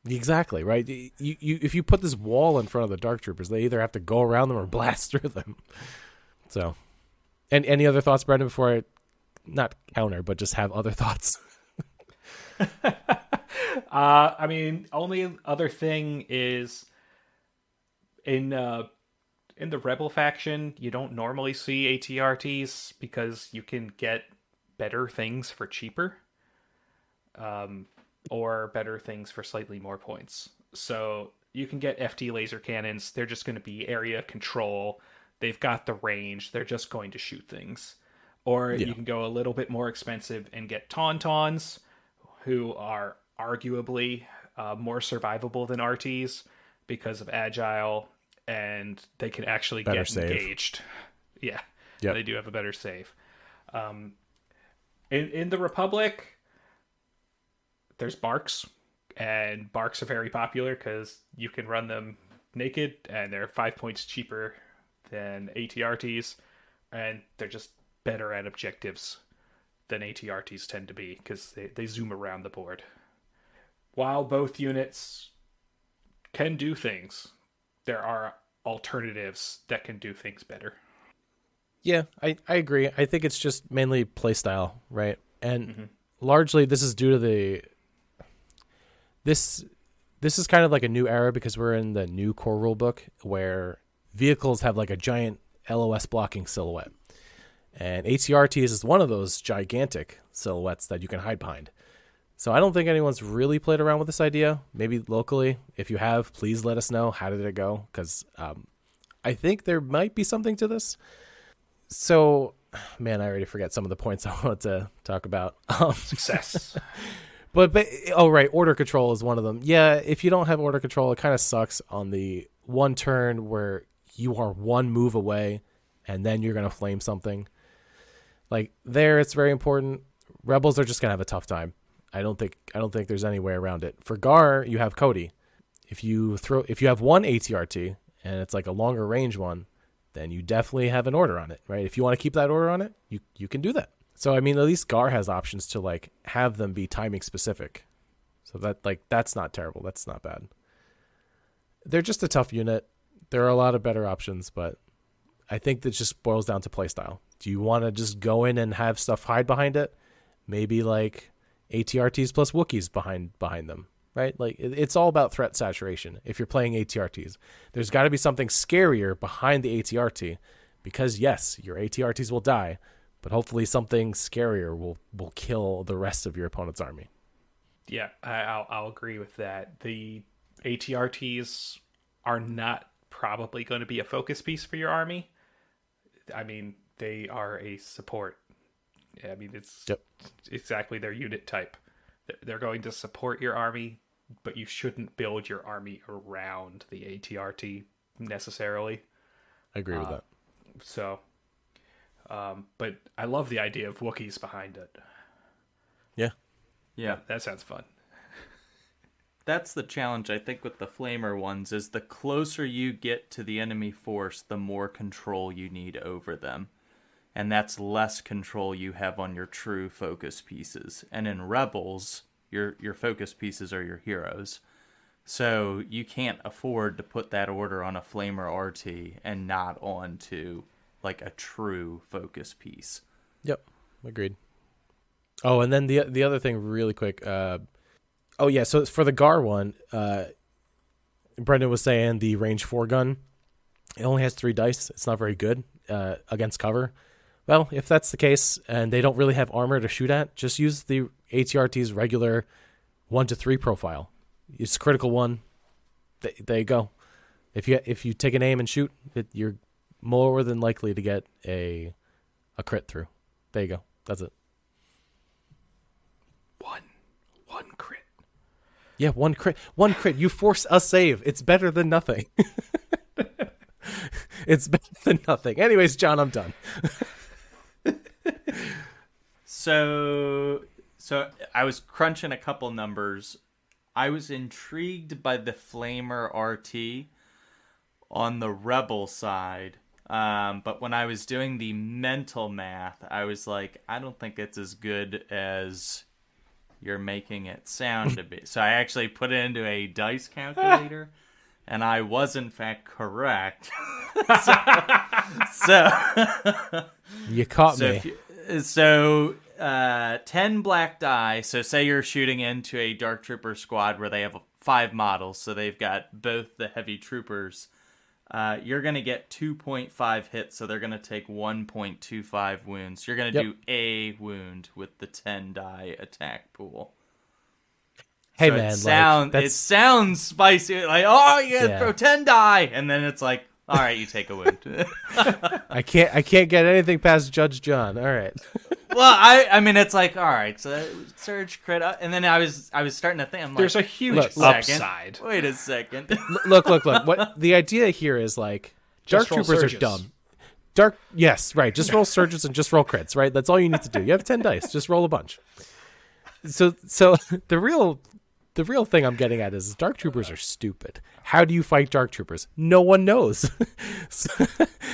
Exactly right. You if you put this wall in front of the Dark Troopers, they either have to go around them or blast through them. So, and any other thoughts, Brendan? Before I not counter, but just have other thoughts. I mean, only other thing is in the Rebel faction, you don't normally see ATRTs because you can get better things for cheaper, or better things for slightly more points. So you can get FT laser cannons. They're just going to be area control. They've got the range. They're just going to shoot things. Or you can go a little bit more expensive and get Tauntauns, who are arguably more survivable than RTs because of agile, and they can actually Better get save. engaged. Yeah, Yep. they do have a better save. In the Republic, there's Barks, and Barks are very popular because you can run them naked, and they're 5 points cheaper than ATRTs, and they're just better at objectives than ATRTs tend to be because they zoom around the board. While both units can do things, there are alternatives that can do things better. Yeah, I agree. I think it's just mainly playstyle, right? And largely this is due to this is kind of like a new era because we're in the new core rulebook where vehicles have like a giant LOS blocking silhouette. And ATRTs is one of those gigantic silhouettes that you can hide behind. So I don't think anyone's really played around with this idea. Maybe locally. If you have, please let us know. How did it go? Because I think there might be something to this. So, man, I already forget some of the points I wanted to talk about. Success. But oh, right, order control is one of them. Yeah, if you don't have order control, it kind of sucks on the one turn where you are one move away and then you're going to flame something. Like there, it's very important. Rebels are just going to have a tough time. I don't think there's any way around it. For Gar, you have Cody. If you have one ATRT and it's like a longer range one, then you definitely have an order on it, right? If you want to keep that order on it, you can do that. So I mean, at least Gar has options to like have them be timing specific. So that's not terrible. That's not bad. They're just a tough unit. There are a lot of better options, but I think that just boils down to playstyle. Do you want to just go in and have stuff hide behind it? Maybe like ATRTs plus Wookiees behind them, right? Like it's all about threat saturation. If you're playing ATRTs, there's got to be something scarier behind the ATRT, because yes, your ATRTs will die, but hopefully something scarier will kill the rest of your opponent's army. Yeah, I'll agree with that. The ATRTs are not probably going to be a focus piece for your army. I mean, they are a support. I mean, it's exactly their unit type. They're going to support your army, but you shouldn't build your army around the ATRT necessarily. I agree with that. So, but I love the idea of Wookiees behind it. Yeah. That sounds fun. That's the challenge, I think, with the Flamer ones, is the closer you get to the enemy force, the more control you need over them. And that's less control you have on your true focus pieces. And in Rebels, your focus pieces are your heroes. So you can't afford to put that order on a Flamer RT and not onto like a true focus piece. Yep, agreed. Oh, and then the other thing really quick. So for the Gar one, Brendan was saying the range 4 gun, it only has 3 dice. It's not very good against cover. Well, if that's the case and they don't really have armor to shoot at, just use the ATRT's regular 1 to 3 profile. It's critical 1. There you go. If you take an aim and shoot, you're more than likely to get a crit through. There you go. That's it. One crit. Yeah, one crit. One crit. You force a save. It's better than nothing. It's better than nothing. Anyways, John, I'm done. So I was crunching a couple numbers. I was intrigued by the Flamer RT on the Rebel side. But when I was doing the mental math, I was like, I don't think it's as good as you're making it sound to be. So I actually put it into a dice calculator, and I was in fact correct. so You caught me. So 10 black die. So say you're shooting into a Dark Trooper squad where they have 5 models, so they've got both the heavy troopers. You're going to get 2.5 hits, so they're going to take 1.25 wounds. You're going to do a wound with the 10 die attack pool. Hey, so man, it sounds spicy. Like, oh, you gotta throw 10 die, and then it's like, all right, you take a wound. I can't get anything past Judge John. All right. Well, I mean, it's like, all right, so surge crit, and then I was starting to think, I'm like, there's a huge upside. Wait a second. Look. What the idea here is like, Dark Troopers surges. are dumb. Yes, right. Just roll surges and just roll crits, right? That's all you need to do. You have 10 dice. Just roll a bunch. So the real thing I'm getting at is Dark Troopers are stupid. How do you fight Dark Troopers? No one knows. So,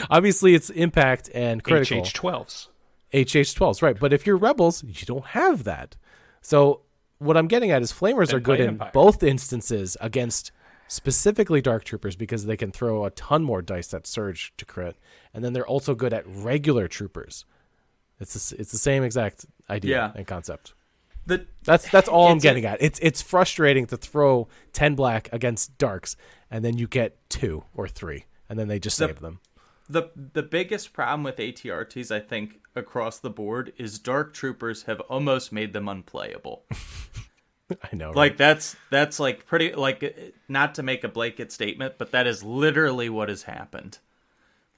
obviously, it's impact and critical. HH-12s. HH-12s, right. But if you're Rebels, you don't have that. So what I'm getting at is Flamers are good in both instances against specifically Dark Troopers because they can throw a ton more dice that surge to crit. And then they're also good at regular Troopers. It's the same exact idea and concept. That's all I'm getting at. It's frustrating to throw 10 black against Darks, and then you get 2 or 3, and then they just save them. The biggest problem with ATRTs, I think, across the board is Dark Troopers have almost made them unplayable. I know, like that's like pretty, like, not to make a blanket statement, but that is literally what has happened.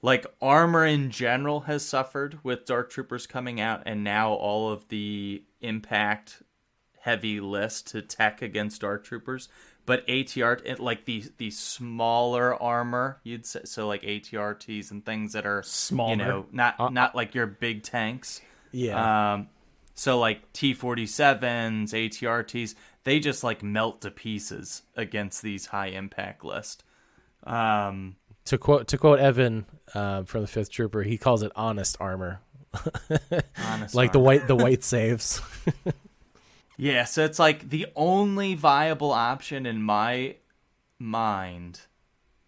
Like, armor in general has suffered with Dark Troopers coming out, and now all of the impact heavy list to tech against Dark Troopers. But ATR, like the smaller armor, you'd say, so like ATRTs and things that are smaller, not like your big tanks. Yeah. So like T-47s, ATRTs, they just like melt to pieces against these high impact lists. To quote Evan from the 5th Trooper, he calls it honest armor. Honest like armor. the white saves. Yeah, so it's like the only viable option in my mind.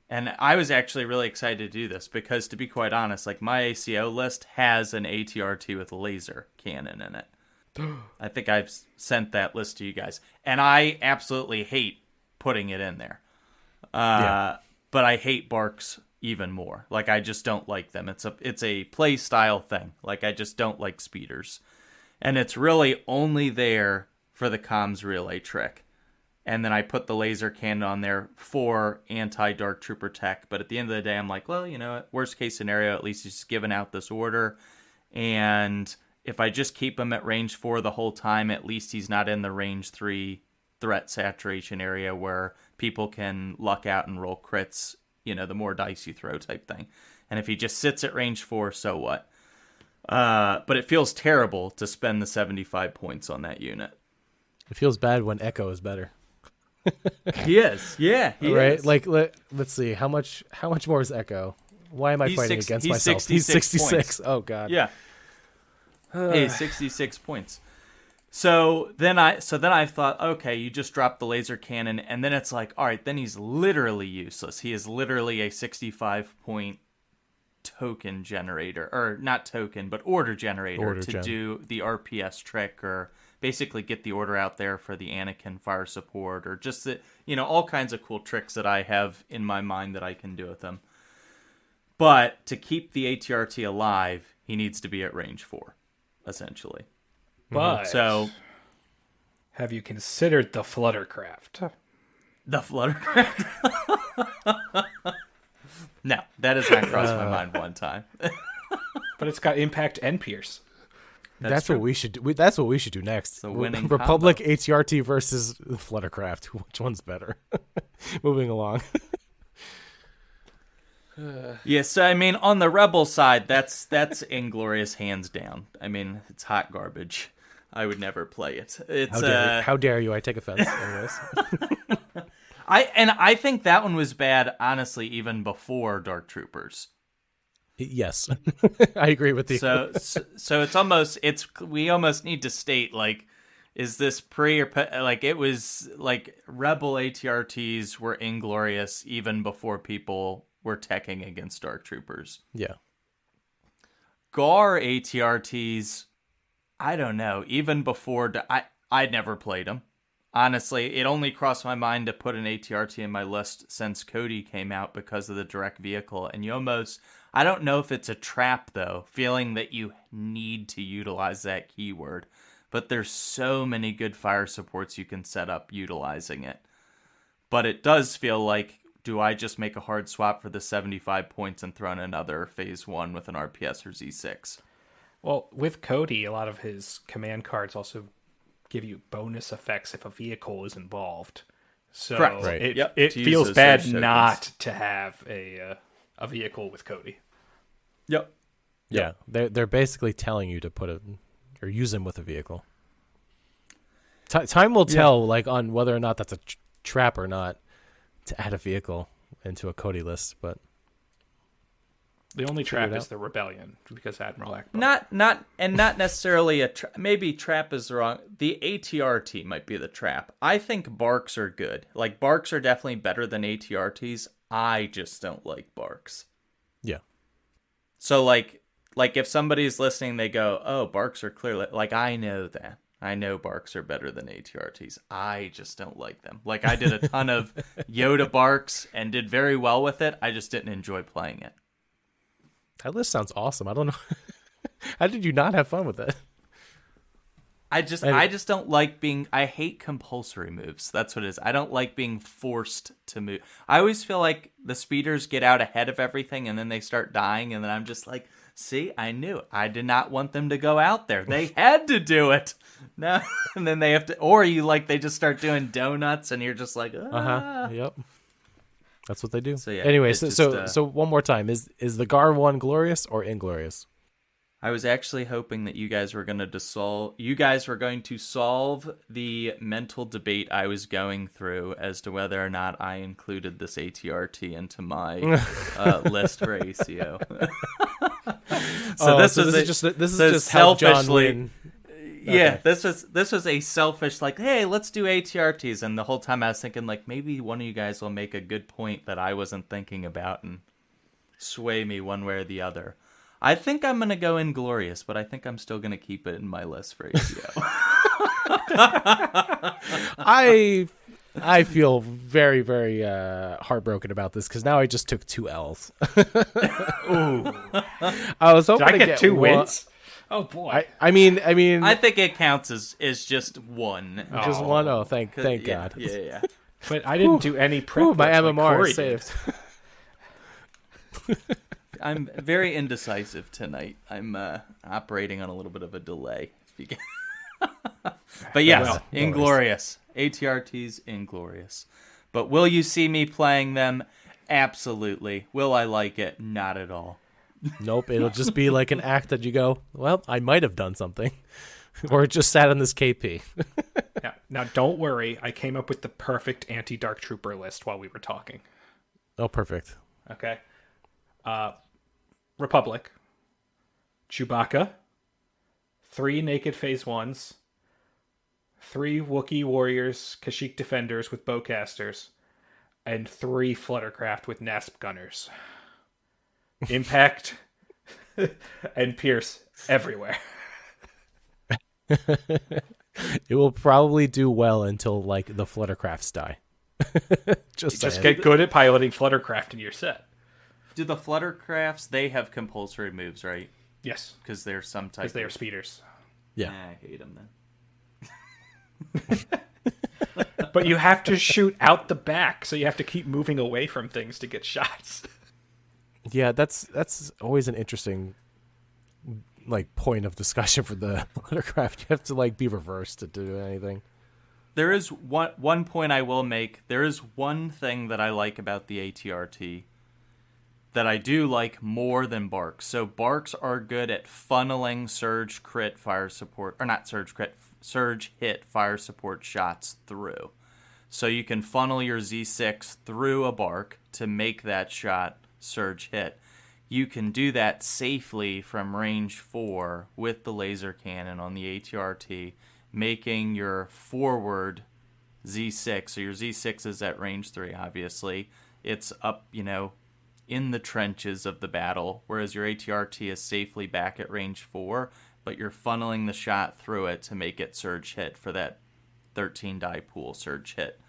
And I was actually really excited to do this because, to be quite honest, like, my ACO list has an ATRT with laser cannon in it. I think I've sent that list to you guys. And I absolutely hate putting it in there. But I hate Barks even more. Like, I just don't like them. It's a play style thing. Like, I just don't like speeders. And it's really only there for the comms relay trick. And then I put the laser cannon on there for anti-Dark Trooper tech. But at the end of the day, I'm like, well, you know, worst case scenario, at least he's given out this order. And if I just keep him at range 4 the whole time, at least he's not in the range 3 threat saturation area where people can luck out and roll crits, you know, the more dice you throw type thing. And if he just sits at range 4, so what? But it feels terrible to spend the 75 points on that unit. It feels bad when Echo is better. He is. Yeah, he right? is. Like, let's see. How much more is Echo? Why am I fighting against myself? 66 He's 66. points. Oh, God. Yeah. Hey, 66 points. So then I thought, okay, you just dropped the laser cannon, and then it's like, all right, then he's literally useless. He is literally a 65-point token generator, or not token, but order generator do the RPS trick, or basically get the order out there for the Anakin fire support, or just the, you know, all kinds of cool tricks that I have in my mind that I can do with them. But to keep the ATRT alive, he needs to be at range 4, essentially. But so, have you considered the Fluttercraft? The Fluttercraft? No, that has not crossed my mind one time. But it's got impact and pierce. That's what we should do. That's what we should do next. The winning Republic combo. ATRT versus Fluttercraft. Which one's better? Moving along. Yeah, so I mean, on the Rebel side, that's Inglorious hands down. I mean, it's hot garbage. I would never play it. It's how dare you? I take offense. Anyways. I think that one was bad, honestly, even before Dark Troopers. Yes, I agree with you. So we almost need to state, like, is this pre or like, it was like Rebel ATRTs were Inglorious even before people were teching against Dark Troopers. Yeah. GAR ATRTs I don't know. Even before, I'd never played them. Honestly, it only crossed my mind to put an ATRT in my list since Cody came out because of the direct vehicle. And you almost, I don't know if it's a trap though, feeling that you need to utilize that keyword. But there's so many good fire supports you can set up utilizing it. But it does feel like, do I just make a hard swap for the 75 points and throw in another phase 1 with an RPS or Z6? Well, with Cody, a lot of his command cards also give you bonus effects if a vehicle is involved. So Correct. Right. it To use feels those bad surge tokens. not to have a vehicle with Cody. Yep. Yeah, they're basically telling you to put it or use him with a vehicle. Time will tell, like on whether or not that's a trap or not, to add a vehicle into a Cody list. But The only Figure it trap is out. the rebellion because Admiral Akbar. Not necessarily a maybe trap is wrong. The ATRT might be the trap. I think barks are good. Like barks are definitely better than ATRTs. I just don't like barks. yeah, So like if somebody's listening, they go, "Oh, barks are clearly like I know that. I know barks are better than ATRTs. I just don't like them." Like I did a ton of Yoda barks and did very well with it. I just didn't enjoy playing it. that list sounds awesome. I don't know. How did you not have fun with it? I just don't like being. I hate compulsory moves. That's what it is. I don't like being forced to move. I always feel like the speeders get out ahead of everything, and then they start dying, and then I'm just like, "See, I knew. I did not want them to go out there. They had to do it." No, and then they have to, or they just start doing donuts, and you're just like, "Ah." Yep. That's what they do. So, yeah, anyway, it's so just, one more time. Is the Gar one glorious or inglorious? I was actually hoping that you guys were going to solve the mental debate I was going through as to whether or not I included this ATRT into my list for ACO. This is just how John selfishly. win. Yeah, Okay. this was a selfish hey, let's do ATRTs, and the whole time I was thinking maybe one of you guys will make a good point that I wasn't thinking about and sway me one way or the other. I think I'm gonna go Inglorious, but I think I'm still gonna keep it in my list for ACO. I feel very, very heartbroken about this because now I just took 2 L's. Ooh. I was hoping Did I to get 2 one. wins? Oh boy. I mean, I think it counts as just one. just Oh. one. Oh, thank Yeah, God. Yeah. But I didn't do any prep. Ooh, my work like MMR Corey is did. saved. I'm very indecisive tonight. I'm operating on a little bit of a delay. If you get... But yes, Well, no Inglorious. ATRT's Inglorious. But will you see me playing them? Absolutely. Will I like it? Not at all. Nope, it'll just be like an act that you go, well, I might have done something. Or it just sat on this KP. Yeah. Now, don't worry. I came up with the perfect anti-Dark Trooper list while we were talking. Oh, perfect. Okay. Republic. Chewbacca. 3 Naked Phase 1s. 3 Wookiee Warriors, Kashyyyk Defenders with Bowcasters. And 3 Fluttercraft with Nasp Gunners. Impact and Pierce everywhere. It will probably do well until like the Fluttercrafts die. Just Just saying. get good at piloting Fluttercraft in your set. Do the Fluttercrafts, they have compulsory moves, right? Yes, Because they're some type because they are of... speeders. Yeah. I hate them then. But you have to shoot out the back, so you have to keep moving away from things to get shots. Yeah, that's always an interesting like point of discussion for the Fluttercraft. You have to like be reversed to do anything. There is one point I will make. There is one thing that I like about the ATRT that I do like more than Barks. So Barks are good at funneling surge crit fire support, or not surge crit, surge hit fire support shots through. So you can funnel your Z6 through a Bark to make that shot surge hit. You can do that safely from range 4 with the laser cannon on the ATRT, making your forward Z6, so your Z6 is at range 3, obviously. It's up, in the trenches of the battle, whereas your ATRT is safely back at range 4, but you're funneling the shot through it to make it surge hit for that 13 die pool surge hit.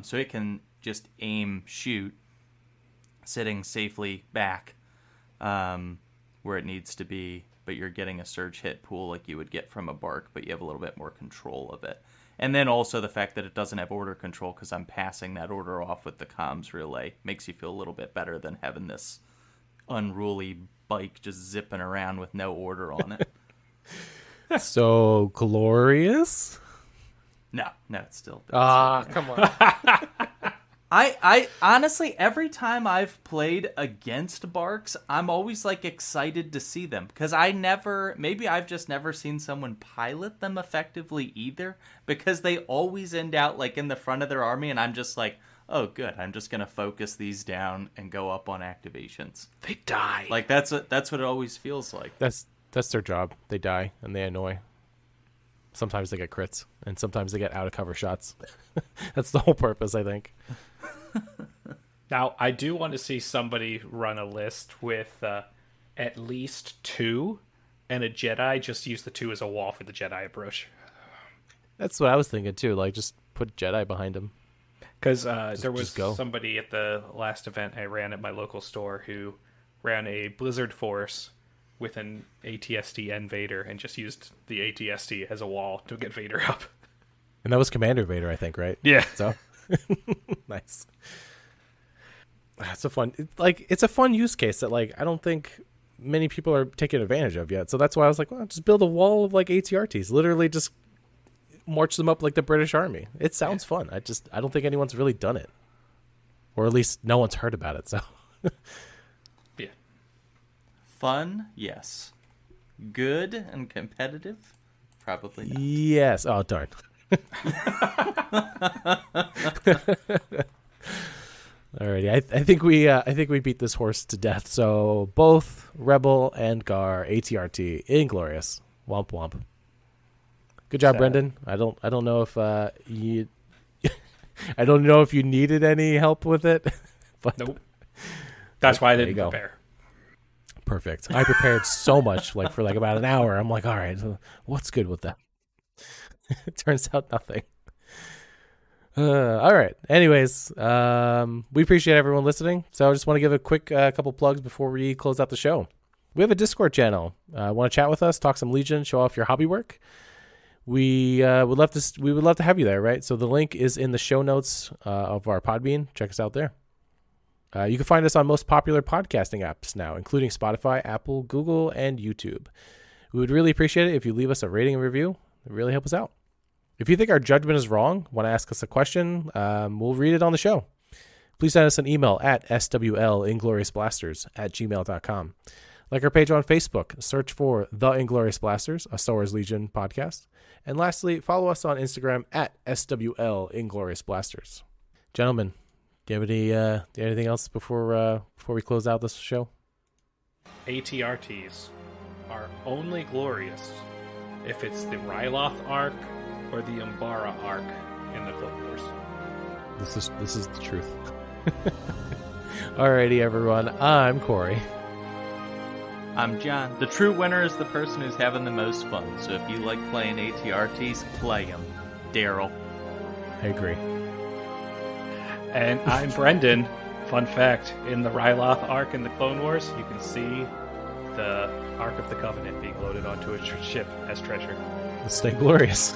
So it can just aim, shoot, sitting safely back where it needs to be, but you're getting a surge hit pool like you would get from a bark, but you have a little bit more control of it. And then also the fact that it doesn't have order control because I'm passing that order off with the comms relay makes you feel a little bit better than having this unruly bike just zipping around with no order on it. So glorious? No, it's still... come on. I honestly, every time I've played against barks, I'm always like excited to see them because maybe I've just never seen someone pilot them effectively either, because they always end out like in the front of their army, and I'm just like, oh good, I'm just gonna focus these down and go up on activations. They die. Like that's what it always feels like. That's their job. They die and they annoy. Sometimes they get crits, and sometimes they get out of cover shots. That's the whole purpose, I think. Now, I do want to see somebody run a list with at least 2, and a Jedi just use the 2 as a wall for the Jedi approach. That's what I was thinking too. Like, just put Jedi behind him. Because there was go. somebody at the last event I ran at my local store who ran a Blizzard Force with an ATST and Vader, and just used the ATST as a wall to get Vader up. And that was Commander Vader, I think, right? Yeah. So nice. It's a fun use case that like I don't think many people are taking advantage of yet. So that's why I was like, well, just build a wall of like ATRTs. Literally just march them up like the British Army. It sounds fun. I don't think anyone's really done it. Or at least no one's heard about it, so Yeah. Fun, yes. Good and competitive, probably not. yes. Oh darn. Alrighty, I think we beat this horse to death. So both Rebel and Gar ATRT Inglorious. Womp womp. Good job, Brendan. I don't know if you I don't know if you needed any help with it. But nope. That's why I didn't go. prepare. Perfect. I prepared so much, like for like about an hour. I'm like, all right, what's good with that? It turns out nothing. All right. Anyways, we appreciate everyone listening. So I just want to give a quick couple plugs before we close out the show. We have a Discord channel. Want to chat with us, talk some Legion, show off your hobby work? We would love to have you there, right? So the link is in the show notes of our Podbean. Check us out there. You can find us on most popular podcasting apps now, including Spotify, Apple, Google, and YouTube. We would really appreciate it if you leave us a rating and review. It really helps us out. If you think our judgment is wrong, want to ask us a question, we'll read it on the show. Please send us an email at swlingloriousblasters@gmail.com. Like our page on Facebook, search for The Inglorious Blasters, a Star Wars Legion podcast. And lastly, follow us on Instagram at SWLIngloriousBlasters. Gentlemen, do you have anything else before we close out this show? ATRTs are only glorious if it's the Ryloth arc or the Umbara arc in the Clone Wars. This is the truth. Alrighty, everyone. I'm Corey. I'm John. The true winner is the person who's having the most fun. So if you like playing ATRTs, play them. Daryl. I agree. And I'm Brendan. Fun fact, in the Ryloth arc in the Clone Wars, you can see the Ark of the Covenant being loaded onto a ship as treasure. Stay glorious.